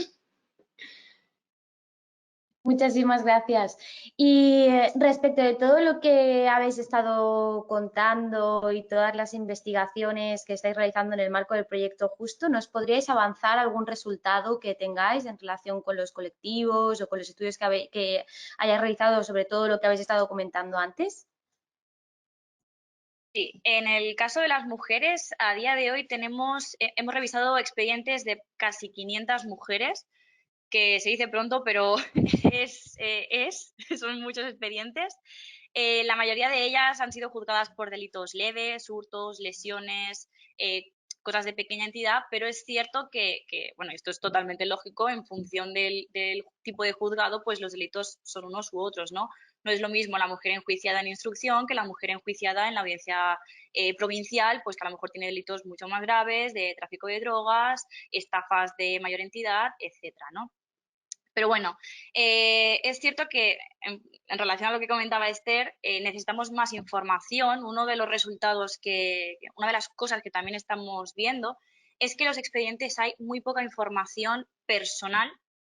Muchísimas gracias. Y respecto de todo lo que habéis estado contando y todas las investigaciones que estáis realizando en el marco del proyecto Justo, ¿nos podríais avanzar algún resultado que tengáis en relación con los colectivos o con los estudios que hayáis realizado sobre todo lo que habéis estado comentando antes? Sí, en el caso de las mujeres, a día de hoy hemos revisado expedientes de casi 500 mujeres, que se dice pronto, pero son muchos expedientes. La mayoría de ellas han sido juzgadas por delitos leves, hurtos, lesiones, cosas de pequeña entidad, pero es cierto que, bueno, esto es totalmente lógico, en función del tipo de juzgado, pues los delitos son unos u otros, ¿no? No es lo mismo la mujer enjuiciada en instrucción que la mujer enjuiciada en la audiencia provincial, pues que a lo mejor tiene delitos mucho más graves de tráfico de drogas, estafas de mayor entidad, etcétera, ¿no? Pero bueno, es cierto que en relación a lo que comentaba Esther, necesitamos más información. Uno de los resultados una de las cosas que también estamos viendo es que en los expedientes hay muy poca información personal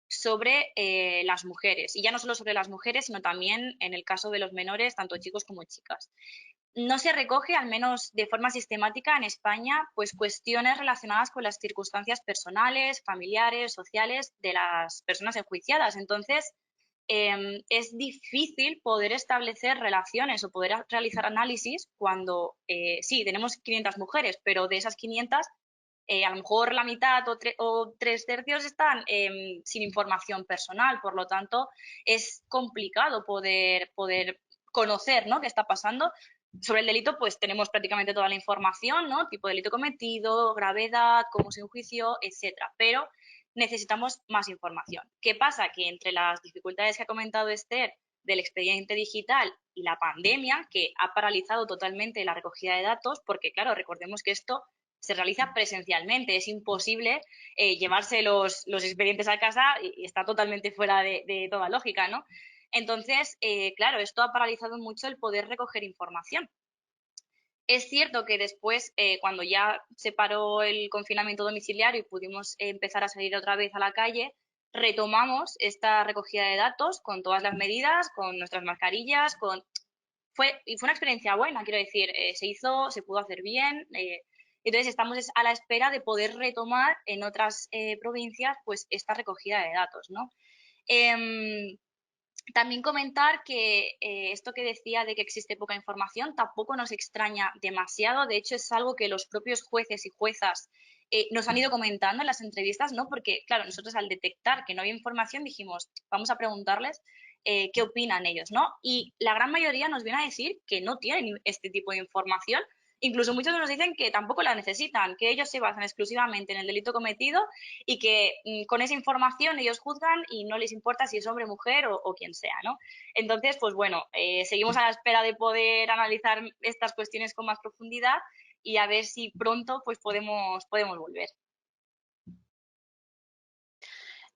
sobre las mujeres. Y ya no solo sobre las mujeres, sino también en el caso de los menores, tanto chicos como chicas. No se recoge, al menos de forma sistemática en España, pues cuestiones relacionadas con las circunstancias personales, familiares, sociales de las personas enjuiciadas. Entonces, es difícil poder establecer relaciones o poder realizar análisis cuando, sí, tenemos 500 mujeres, pero de esas 500, a lo mejor la mitad o 3/3 están sin información personal. Por lo tanto, es complicado poder conocer, ¿no?, qué está pasando. Sobre el delito, pues tenemos prácticamente toda la información, ¿no? Tipo de delito cometido, gravedad, cómo se enjuició, etcétera. Pero necesitamos más información. ¿Qué pasa? Que entre las dificultades que ha comentado Esther del expediente digital y la pandemia, que ha paralizado totalmente la recogida de datos, porque claro, recordemos que esto se realiza presencialmente, es imposible llevarse los expedientes a casa y está totalmente fuera de toda lógica, ¿no? Entonces, claro, esto ha paralizado mucho el poder recoger información. Es cierto que después, cuando ya se paró el confinamiento domiciliario y pudimos empezar a salir otra vez a la calle, retomamos esta recogida de datos con todas las medidas, con nuestras mascarillas, fue una experiencia buena, quiero decir, se pudo hacer bien. Entonces estamos a la espera de poder retomar en otras provincias pues esta recogida de datos, ¿no? También comentar que esto que decía de que existe poca información tampoco nos extraña demasiado. De hecho, es algo que los propios jueces y juezas nos han ido comentando en las entrevistas, ¿no? Porque, claro, nosotros al detectar que no había información dijimos, vamos a preguntarles qué opinan ellos, ¿no? Y la gran mayoría nos viene a decir que no tienen este tipo de información. Incluso muchos nos dicen que tampoco la necesitan, que ellos se basan exclusivamente en el delito cometido y que con esa información ellos juzgan y no les importa si es hombre, mujer o quien sea, ¿no? Entonces, pues bueno, seguimos a la espera de poder analizar estas cuestiones con más profundidad y a ver si pronto pues podemos volver.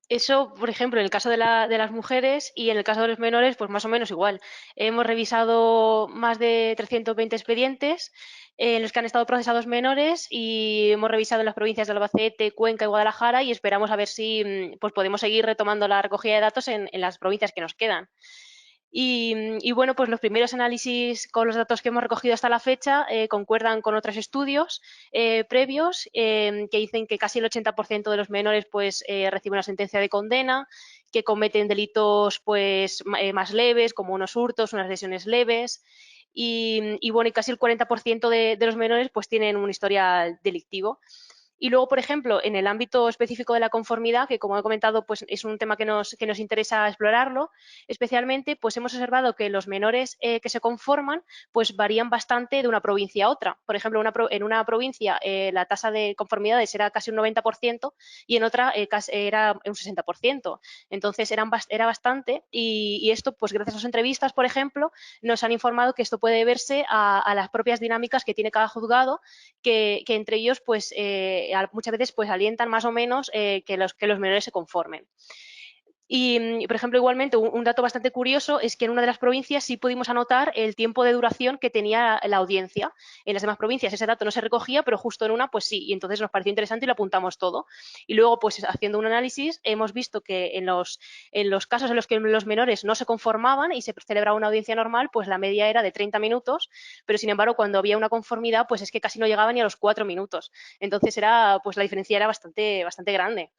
Eso, por ejemplo, en el caso de las mujeres, y en el caso de los menores, pues más o menos igual. Hemos revisado más de 320 expedientes en los que han estado procesados menores y hemos revisado en las provincias de Albacete, Cuenca y Guadalajara y esperamos a ver si pues podemos seguir retomando la recogida de datos en las provincias que nos quedan. Y bueno, pues los primeros análisis con los datos que hemos recogido hasta la fecha concuerdan con otros estudios previos que dicen que casi el 80% de los menores pues reciben una sentencia de condena, que cometen delitos pues más leves, como unos hurtos, unas lesiones leves. Y bueno, y casi el 40% de los menores pues tienen un historial delictivo. Y luego, por ejemplo, en el ámbito específico de la conformidad, que como he comentado, pues es un tema que nos interesa explorarlo, especialmente, pues hemos observado que los menores que se conforman, pues varían bastante de una provincia a otra. Por ejemplo, en una provincia la tasa de conformidades era casi un 90% y en otra era un 60%. Entonces, era bastante y esto, pues gracias a las entrevistas, por ejemplo, nos han informado que esto puede deberse a las propias dinámicas que tiene cada juzgado, que entre ellos, pues muchas veces pues alientan más o menos que los menores se conformen. Y, por ejemplo, igualmente, un dato bastante curioso es que en una de las provincias sí pudimos anotar el tiempo de duración que tenía la audiencia. En las demás provincias ese dato no se recogía, pero justo en una, pues sí. Y entonces nos pareció interesante y lo apuntamos todo. Y luego, pues haciendo un análisis, hemos visto que en los casos en los que los menores no se conformaban y se celebraba una audiencia normal, pues la media era de 30 minutos, pero sin embargo, cuando había una conformidad, pues es que casi no llegaba ni a los 4 minutos. Entonces pues la diferencia era bastante grande.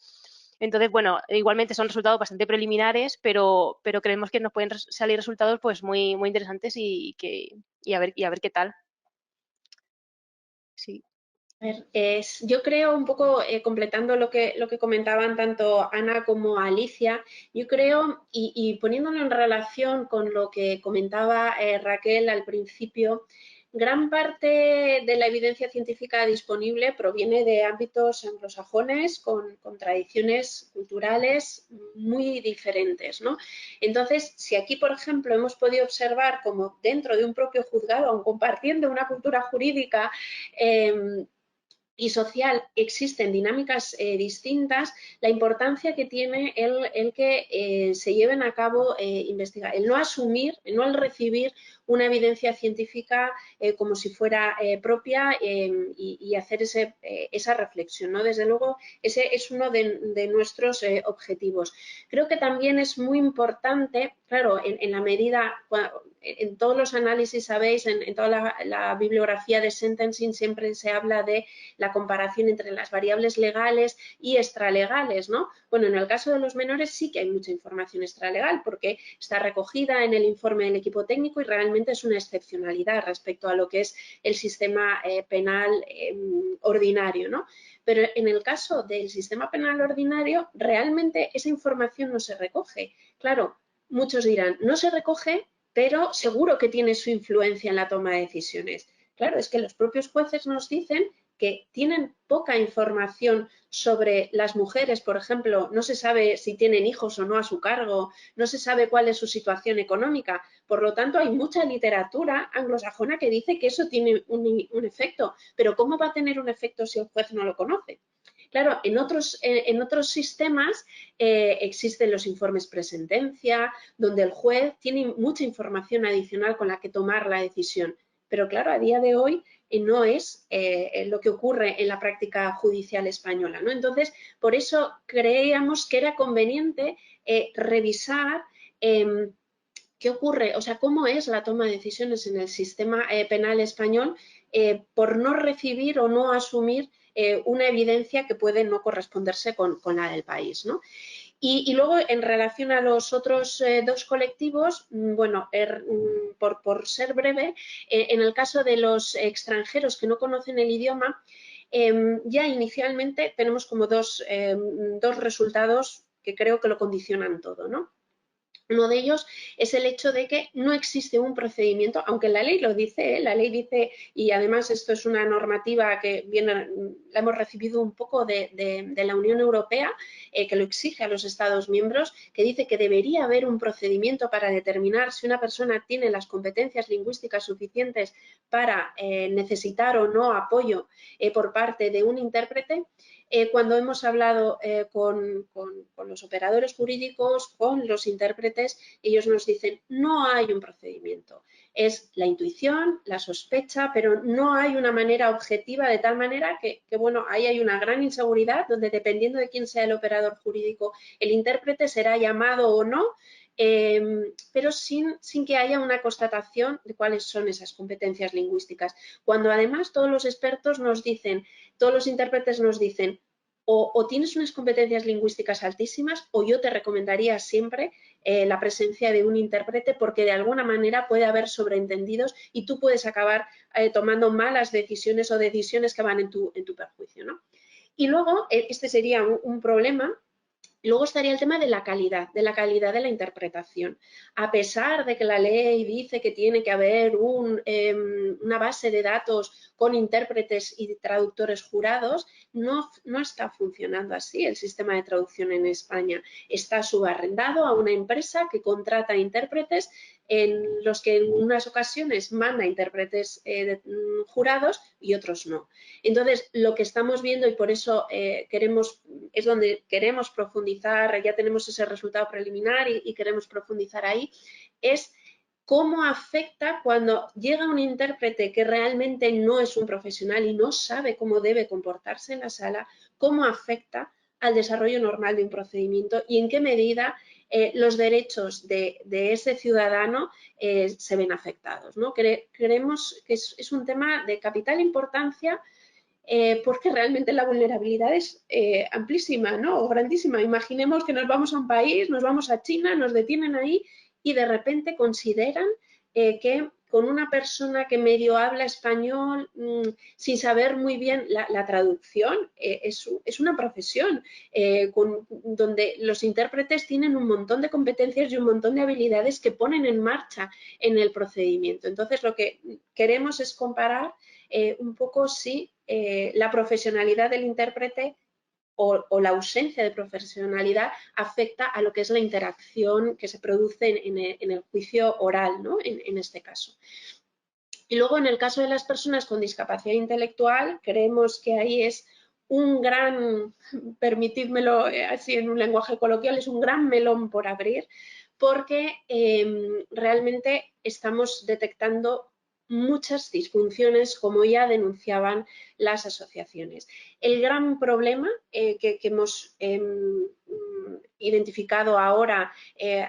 Entonces, bueno, igualmente son resultados bastante preliminares, pero creemos que nos pueden salir resultados pues muy interesantes y a ver qué tal. Sí. A ver, yo creo un poco, completando lo que comentaban tanto Ana como Alicia, yo creo, y poniéndolo en relación con lo que comentaba Raquel al principio, Gran parte de la evidencia científica disponible proviene de ámbitos anglosajones con tradiciones culturales muy diferentes, ¿no? Entonces, si aquí, por ejemplo, hemos podido observar como dentro de un propio juzgado, aun compartiendo una cultura jurídica y social existen dinámicas distintas, la importancia que tiene el que se lleven a cabo el no asumir, el no recibir una evidencia científica como si fuera propia y hacer esa reflexión, ¿no? Desde luego, ese es uno de nuestros objetivos. Creo que también es muy importante, claro, en la medida, en todos los análisis, sabéis, en toda la bibliografía de sentencing siempre se habla de la comparación entre las variables legales y extralegales, ¿no? Bueno, en el caso de los menores sí que hay mucha información extralegal porque está recogida en el informe del equipo técnico y realmente es una excepcionalidad respecto a lo que es el sistema penal ordinario, ¿no? Pero en el caso del sistema penal ordinario, realmente esa información no se recoge. Claro, muchos dirán, no se recoge, pero seguro que tiene su influencia en la toma de decisiones. Claro, es que los propios jueces nos dicen que tienen poca información sobre las mujeres, por ejemplo, no se sabe si tienen hijos o no a su cargo, no se sabe cuál es su situación económica. Por lo tanto, hay mucha literatura anglosajona que dice que eso tiene un efecto. Pero ¿cómo va a tener un efecto si el juez no lo conoce? Claro, en otros sistemas existen los informes presentencia, donde el juez tiene mucha información adicional con la que tomar la decisión. Pero claro, a día de hoy no es lo que ocurre en la práctica judicial española, ¿no? Entonces, por eso creíamos que era conveniente revisar qué ocurre, o sea, cómo es la toma de decisiones en el sistema penal español por no recibir o no asumir una evidencia que puede no corresponderse con la del país, ¿no? Y luego, en relación a los otros dos colectivos, bueno, por ser breve, en el caso de los extranjeros que no conocen el idioma, ya inicialmente tenemos como dos resultados que creo que lo condicionan todo, ¿no? Uno de ellos es el hecho de que no existe un procedimiento, aunque la ley lo dice, la ley dice, y además esto es una normativa que la hemos recibido un poco de la Unión Europea, que lo exige a los Estados miembros, que dice que debería haber un procedimiento para determinar si una persona tiene las competencias lingüísticas suficientes para necesitar o no apoyo por parte de un intérprete. Cuando hemos hablado con los operadores jurídicos, con los intérpretes, ellos nos dicen no hay un procedimiento. Es la intuición, la sospecha, pero no hay una manera objetiva de tal manera que bueno, ahí hay una gran inseguridad donde dependiendo de quién sea el operador jurídico, el intérprete será llamado o no, pero sin que haya una constatación de cuáles son esas competencias lingüísticas. Cuando además todos los expertos nos dicen, todos los intérpretes nos dicen, o tienes unas competencias lingüísticas altísimas o yo te recomendaría siempre la presencia de un intérprete porque de alguna manera puede haber sobreentendidos y tú puedes acabar tomando malas decisiones o decisiones que van en tu perjuicio, ¿no? Y luego, este sería un problema. Luego estaría el tema de la calidad de la interpretación. A pesar de que la ley dice que tiene que haber una base de datos con intérpretes y traductores jurados, no está funcionando así el sistema de traducción en España. Está subarrendado a una empresa que contrata intérpretes en los que en unas ocasiones manda intérpretes jurados y otros no. Entonces, lo que estamos viendo y por eso es donde queremos profundizar, ya tenemos ese resultado preliminar y queremos profundizar ahí, es cómo afecta cuando llega un intérprete que realmente no es un profesional y no sabe cómo debe comportarse en la sala, cómo afecta al desarrollo normal de un procedimiento y en qué medida los derechos de ese ciudadano se ven afectados, ¿no? Creemos que es un tema de capital importancia porque realmente la vulnerabilidad es amplísima, ¿no? O grandísima. Imaginemos que nos vamos a un país, nos vamos a China, nos detienen ahí y de repente consideran que con una persona que medio habla español sin saber muy bien la traducción. Es una profesión donde los intérpretes tienen un montón de competencias y un montón de habilidades que ponen en marcha en el procedimiento. Entonces, lo que queremos es comparar un poco si la profesionalidad del intérprete o la ausencia de profesionalidad afecta a lo que es la interacción que se produce en el juicio oral, ¿no? En este caso. Y luego, en el caso de las personas con discapacidad intelectual, creemos que ahí es un gran, permitidmelo así en un lenguaje coloquial, es un gran melón por abrir, porque realmente estamos detectando muchas disfunciones, como ya denunciaban las asociaciones. El gran problema que hemos identificado ahora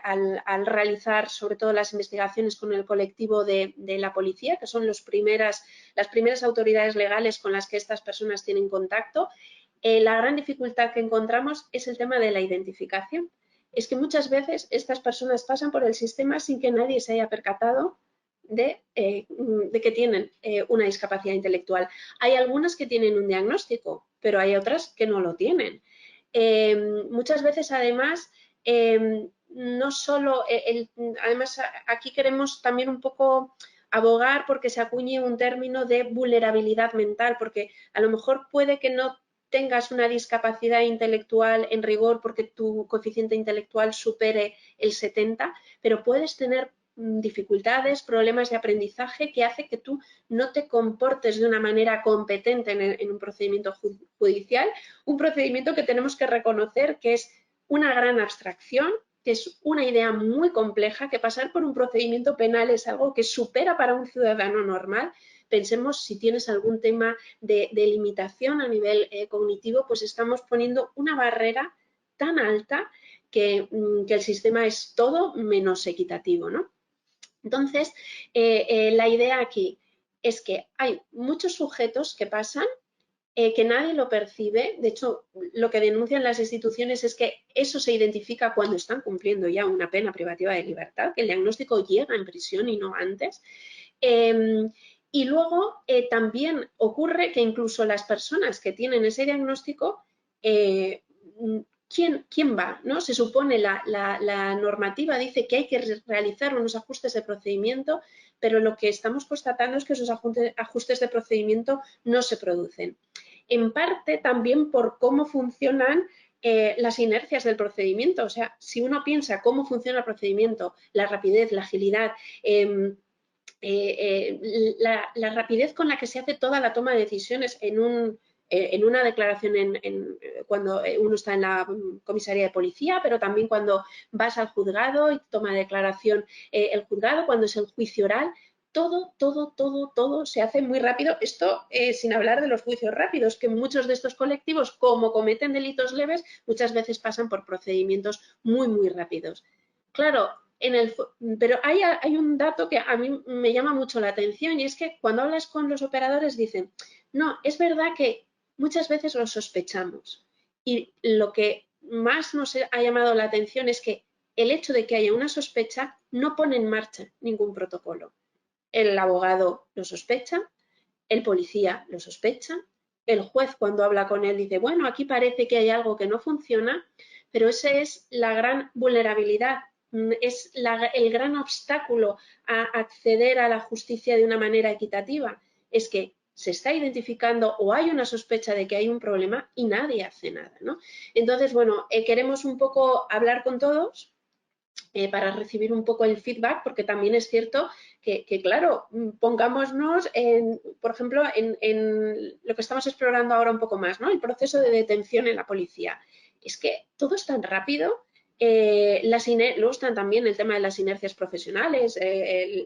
al realizar sobre todo las investigaciones con el colectivo de la policía, que son las primeras autoridades legales con las que estas personas tienen contacto, la gran dificultad que encontramos es el tema de la identificación. Es que muchas veces estas personas pasan por el sistema sin que nadie se haya percatado de que tienen una discapacidad intelectual. Hay algunas que tienen un diagnóstico, pero hay otras que no lo tienen. Muchas veces, además, no solo, además aquí queremos también un poco abogar porque se acuñe un término de vulnerabilidad mental, porque a lo mejor puede que no tengas una discapacidad intelectual en rigor porque tu coeficiente intelectual supere el 70, pero puedes tener dificultades, problemas de aprendizaje que hace que tú no te comportes de una manera competente en un procedimiento judicial, un procedimiento que tenemos que reconocer que es una gran abstracción, que es una idea muy compleja, que pasar por un procedimiento penal es algo que supera para un ciudadano normal. Pensemos si tienes algún tema de limitación a nivel cognitivo, pues estamos poniendo una barrera tan alta que el sistema es todo menos equitativo, ¿no? Entonces, la idea aquí es que hay muchos sujetos que pasan que nadie lo percibe. De hecho, lo que denuncian las instituciones es que eso se identifica cuando están cumpliendo ya una pena privativa de libertad, que el diagnóstico llega en prisión y no antes. Y luego también ocurre que incluso las personas que tienen ese diagnóstico, ¿quién va? ¿No? Se supone la normativa dice que hay que realizar unos ajustes de procedimiento, pero lo que estamos constatando es que esos ajustes de procedimiento no se producen. En parte también por cómo funcionan las inercias del procedimiento. O sea, si uno piensa cómo funciona el procedimiento, la rapidez, la agilidad, la rapidez con la que se hace toda la toma de decisiones en una declaración cuando uno está en la comisaría de policía, pero también cuando vas al juzgado y toma declaración el juzgado, cuando es el juicio oral, todo se hace muy rápido. Esto sin hablar de los juicios rápidos, que muchos de estos colectivos, como cometen delitos leves, muchas veces pasan por procedimientos muy rápidos. Claro, pero hay un dato que a mí me llama mucho la atención, y es que cuando hablas con los operadores dicen, no, es verdad que muchas veces lo sospechamos, y lo que más nos ha llamado la atención es que el hecho de que haya una sospecha no pone en marcha ningún protocolo. El abogado lo sospecha, el policía lo sospecha, el juez cuando habla con él dice, bueno, aquí parece que hay algo que no funciona, pero esa es la gran vulnerabilidad, es el gran obstáculo a acceder a la justicia de una manera equitativa, es que se está identificando o hay una sospecha de que hay un problema y nadie hace nada, ¿no? Entonces, bueno, queremos un poco hablar con todos para recibir un poco el feedback, porque también es cierto que claro, pongámonos, por ejemplo, en lo que estamos explorando ahora un poco más, ¿no? El proceso de detención en la policía. Es que todo es tan rápido. Luego están también el tema de las inercias profesionales,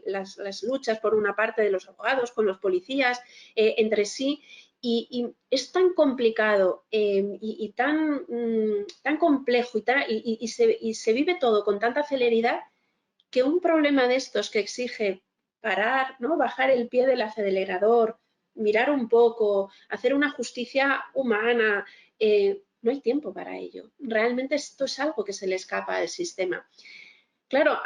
las luchas por una parte de los abogados con los policías entre sí. Y es tan complicado y tan complejo y se vive todo con tanta celeridad que un problema de estos que exige parar, ¿no? Bajar el pie del acelerador, mirar un poco, hacer una justicia humana, no hay tiempo para ello. Realmente esto es algo que se le escapa al sistema. Claro,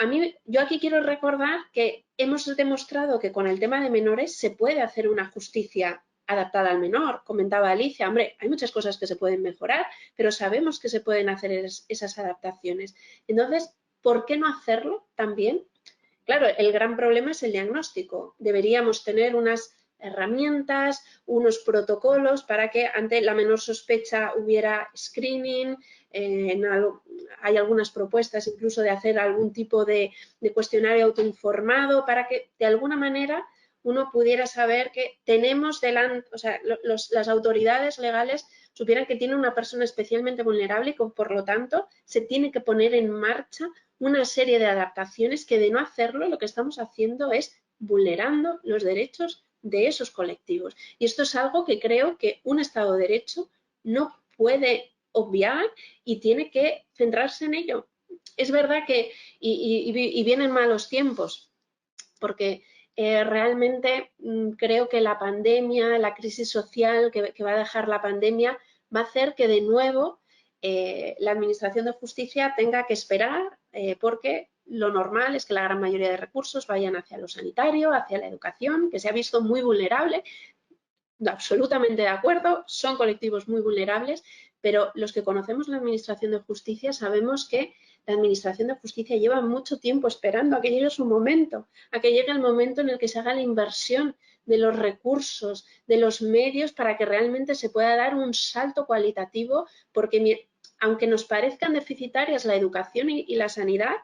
yo aquí quiero recordar que hemos demostrado que con el tema de menores se puede hacer una justicia adaptada al menor. Comentaba Alicia, hombre, hay muchas cosas que se pueden mejorar, pero sabemos que se pueden hacer esas adaptaciones. Entonces, ¿por qué no hacerlo también? Claro, el gran problema es el diagnóstico. Deberíamos tener unas herramientas, unos protocolos para que ante la menor sospecha hubiera screening. Hay algunas propuestas incluso de hacer algún tipo de cuestionario autoinformado para que de alguna manera uno pudiera saber que tenemos delante, o sea, las autoridades legales supieran que tiene una persona especialmente vulnerable y que por lo tanto se tiene que poner en marcha una serie de adaptaciones que de no hacerlo lo que estamos haciendo es vulnerando los derechos de esos colectivos. Y esto es algo que creo que un Estado de Derecho no puede obviar y tiene que centrarse en ello. Es verdad que y vienen malos tiempos, porque realmente creo que la pandemia, la crisis social que va a dejar la pandemia, va a hacer que de nuevo la Administración de Justicia tenga que esperar porque lo normal es que la gran mayoría de recursos vayan hacia lo sanitario, hacia la educación, que se ha visto muy vulnerable. Absolutamente de acuerdo, son colectivos muy vulnerables, pero los que conocemos la Administración de Justicia sabemos que la Administración de Justicia lleva mucho tiempo esperando a que llegue su momento, a que llegue el momento en el que se haga la inversión de los recursos, de los medios, para que realmente se pueda dar un salto cualitativo, porque aunque nos parezcan deficitarias la educación y la sanidad,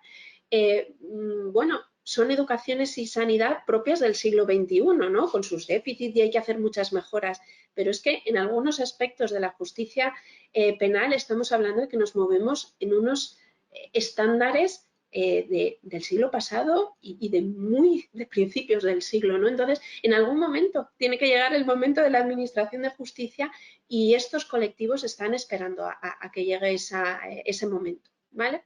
bueno, son educaciones y sanidad propias del siglo XXI, ¿no? Con sus déficits y hay que hacer muchas mejoras. Pero es que en algunos aspectos de la justicia penal estamos hablando de que nos movemos en unos estándares del siglo pasado y de principios del siglo, ¿no? Entonces, en algún momento tiene que llegar el momento de la Administración de Justicia y estos colectivos están esperando a que llegue ese momento, ¿vale?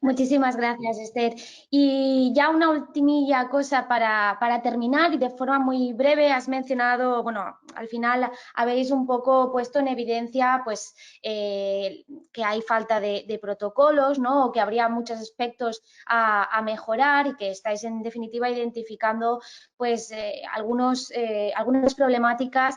Muchísimas gracias, Esther. Y ya una ultimilla cosa para terminar y de forma muy breve. Has mencionado, bueno, al final habéis un poco puesto en evidencia pues que hay falta de protocolos, ¿no? O que habría muchos aspectos a mejorar y que estáis en definitiva identificando pues algunas problemáticas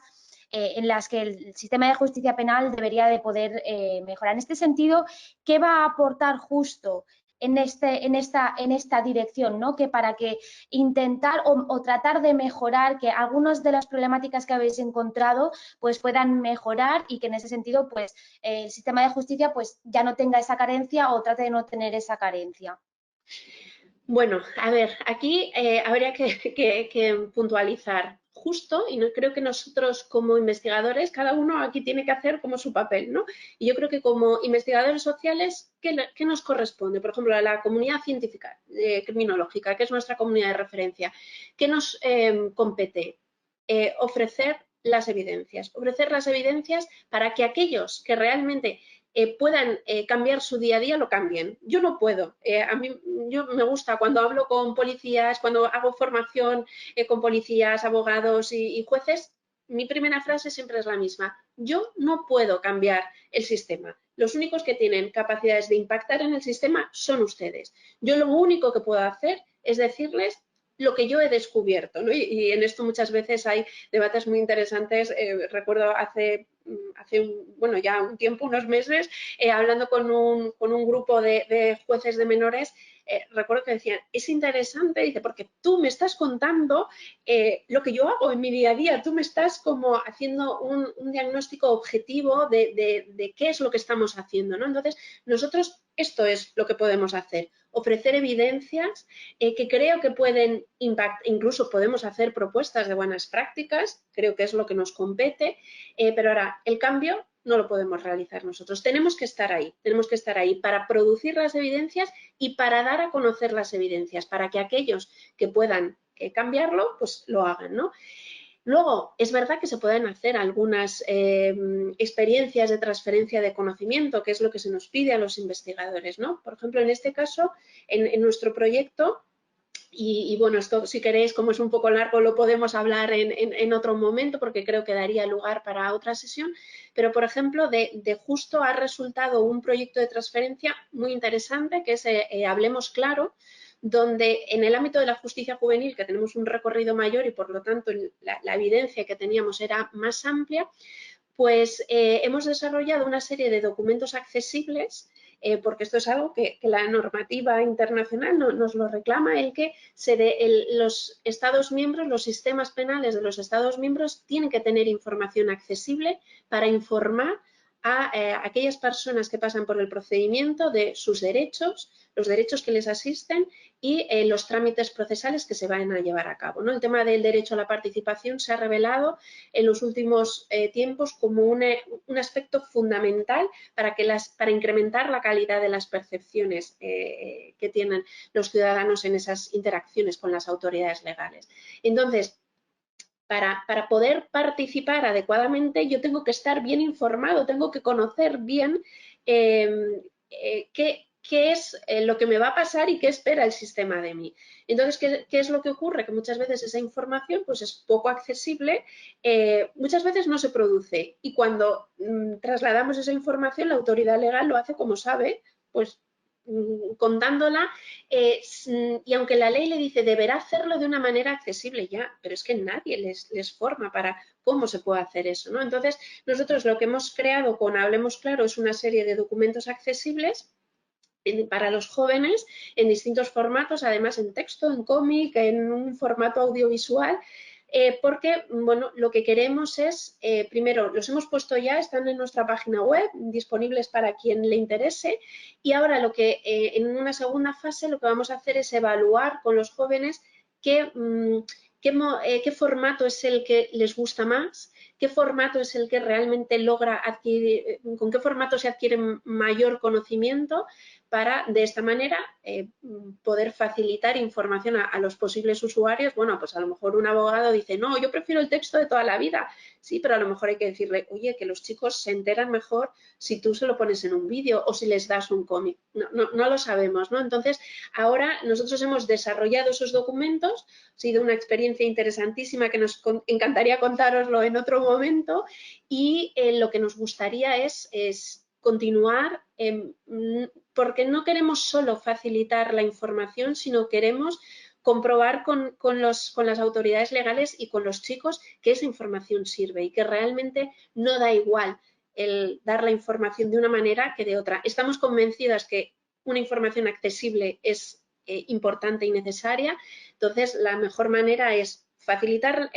en las que el sistema de justicia penal debería de poder mejorar. En este sentido, ¿qué va a aportar justo en esta dirección, ¿no? Que para que intentar o tratar de mejorar, que algunas de las problemáticas que habéis encontrado pues puedan mejorar y que en ese sentido pues el sistema de justicia pues ya no tenga esa carencia o trate de no tener esa carencia? Bueno, a ver, aquí habría que puntualizar justo, y no creo que nosotros como investigadores, cada uno aquí tiene que hacer como su papel, ¿no? Y yo creo que como investigadores sociales, ¿qué nos corresponde? Por ejemplo, a la comunidad científica criminológica, que es nuestra comunidad de referencia, ¿qué nos compete? Ofrecer las evidencias para que aquellos que realmente puedan cambiar su día a día, lo cambien. Yo no puedo. Yo me gusta cuando hablo con policías, cuando hago formación con policías, abogados y jueces, mi primera frase siempre es la misma. Yo no puedo cambiar el sistema. Los únicos que tienen capacidades de impactar en el sistema son ustedes. Yo lo único que puedo hacer es decirles lo que yo he descubierto, ¿no? Y en esto muchas veces hay debates muy interesantes. Recuerdo bueno, ya un tiempo, unos meses, hablando con un grupo de jueces de menores, recuerdo que decían, es interesante, dice, porque tú me estás contando lo que yo hago en mi día a día, tú me estás como haciendo un diagnóstico objetivo de qué es lo que estamos haciendo, ¿no? Entonces, nosotros esto es lo que podemos hacer, ofrecer evidencias que creo que pueden impactar, incluso podemos hacer propuestas de buenas prácticas, creo que es lo que nos compete, pero ahora el cambio no lo podemos realizar nosotros. Tenemos que estar ahí para producir las evidencias y para dar a conocer las evidencias, para que aquellos que puedan cambiarlo, pues lo hagan, ¿no? Luego, es verdad que se pueden hacer algunas experiencias de transferencia de conocimiento, que es lo que se nos pide a los investigadores, ¿no? Por ejemplo, en este caso, en nuestro proyecto, Y bueno, esto si queréis, como es un poco largo, lo podemos hablar en otro momento porque creo que daría lugar para otra sesión. Pero, por ejemplo, de justo ha resultado un proyecto de transferencia muy interesante que es Hablemos Claro, donde en el ámbito de la justicia juvenil, que tenemos un recorrido mayor y por lo tanto la evidencia que teníamos era más amplia, pues hemos desarrollado una serie de documentos accesibles, porque esto es algo que la normativa internacional nos lo reclama, el que los Estados miembros, los sistemas penales de los Estados miembros tienen que tener información accesible para informar a aquellas personas que pasan por el procedimiento de sus derechos, los derechos que les asisten y los trámites procesales que se van a llevar a cabo, ¿no? El tema del derecho a la participación se ha revelado en los últimos tiempos como un aspecto fundamental para incrementar la calidad de las percepciones que tienen los ciudadanos en esas interacciones con las autoridades legales. Entonces, para poder participar adecuadamente yo tengo que estar bien informado, tengo que conocer bien qué es lo que me va a pasar y qué espera el sistema de mí. Entonces, ¿qué es lo que ocurre? Que muchas veces esa información pues, es poco accesible, muchas veces no se produce y cuando trasladamos esa información la autoridad legal lo hace como sabe, pues contándola y aunque la ley le dice deberá hacerlo de una manera accesible ya, pero es que nadie les forma para cómo se puede hacer eso, ¿no? Entonces, nosotros lo que hemos creado con Hablemos Claro es una serie de documentos accesibles para los jóvenes en distintos formatos, además en texto, en cómic, en un formato audiovisual, porque bueno, lo que queremos es, primero, los hemos puesto ya, están en nuestra página web, disponibles para quien le interese, y ahora lo que en una segunda fase lo que vamos a hacer es evaluar con los jóvenes qué formato es el que les gusta más, qué formato es el que realmente logra adquirir, con qué formato se adquiere mayor conocimiento, para de esta manera poder facilitar información a los posibles usuarios. Bueno, pues a lo mejor un abogado dice, no, yo prefiero el texto de toda la vida. Sí, pero a lo mejor hay que decirle, oye, que los chicos se enteran mejor si tú se lo pones en un vídeo o si les das un cómic. No lo sabemos, ¿no? Entonces, ahora nosotros hemos desarrollado esos documentos, ha sido una experiencia interesantísima que nos encantaría contároslo en otro momento y lo que nos gustaría es continuar, porque no queremos solo facilitar la información, sino queremos comprobar con las autoridades legales y con los chicos que esa información sirve y que realmente no da igual el dar la información de una manera que de otra. Estamos convencidas que una información accesible es importante y necesaria, entonces la mejor manera es facilitar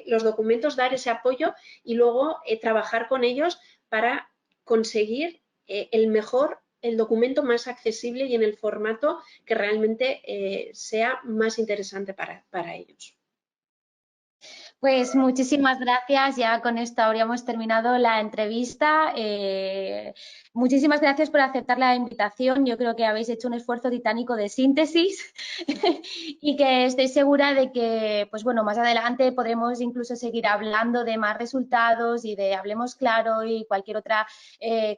los documentos, dar ese apoyo y luego trabajar con ellos para conseguir el documento más accesible y en el formato que realmente sea más interesante para ellos. Pues muchísimas gracias, ya con esto habríamos terminado la entrevista. Muchísimas gracias por aceptar la invitación, yo creo que habéis hecho un esfuerzo titánico de síntesis y que estoy segura de que, pues bueno, más adelante podremos incluso seguir hablando de más resultados y de Hablemos Claro y cualquier otra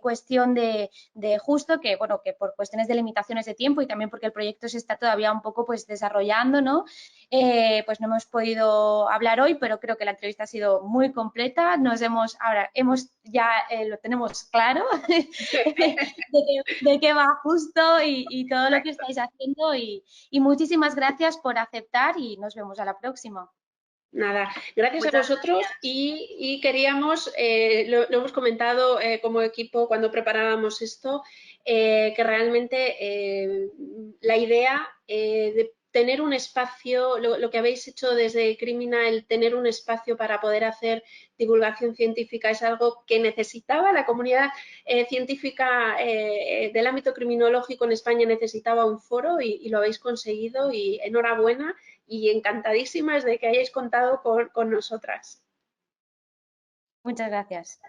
cuestión de justo que, bueno, que por cuestiones de limitaciones de tiempo y también porque el proyecto se está todavía un poco pues desarrollando, ¿no? Pues no hemos podido hablar hoy, pero creo que la entrevista ha sido muy completa. Ahora ya lo tenemos claro de qué va justo y todo lo que estáis haciendo y muchísimas gracias por aceptar y nos vemos a la próxima. Nada, gracias a vosotros y queríamos, lo hemos comentado como equipo cuando preparábamos esto, que realmente la idea de tener un espacio, lo que habéis hecho desde Crimina, el tener un espacio para poder hacer divulgación científica es algo que necesitaba la comunidad científica del ámbito criminológico en España, necesitaba un foro y lo habéis conseguido y enhorabuena y encantadísimas de que hayáis contado con nosotras. Muchas gracias.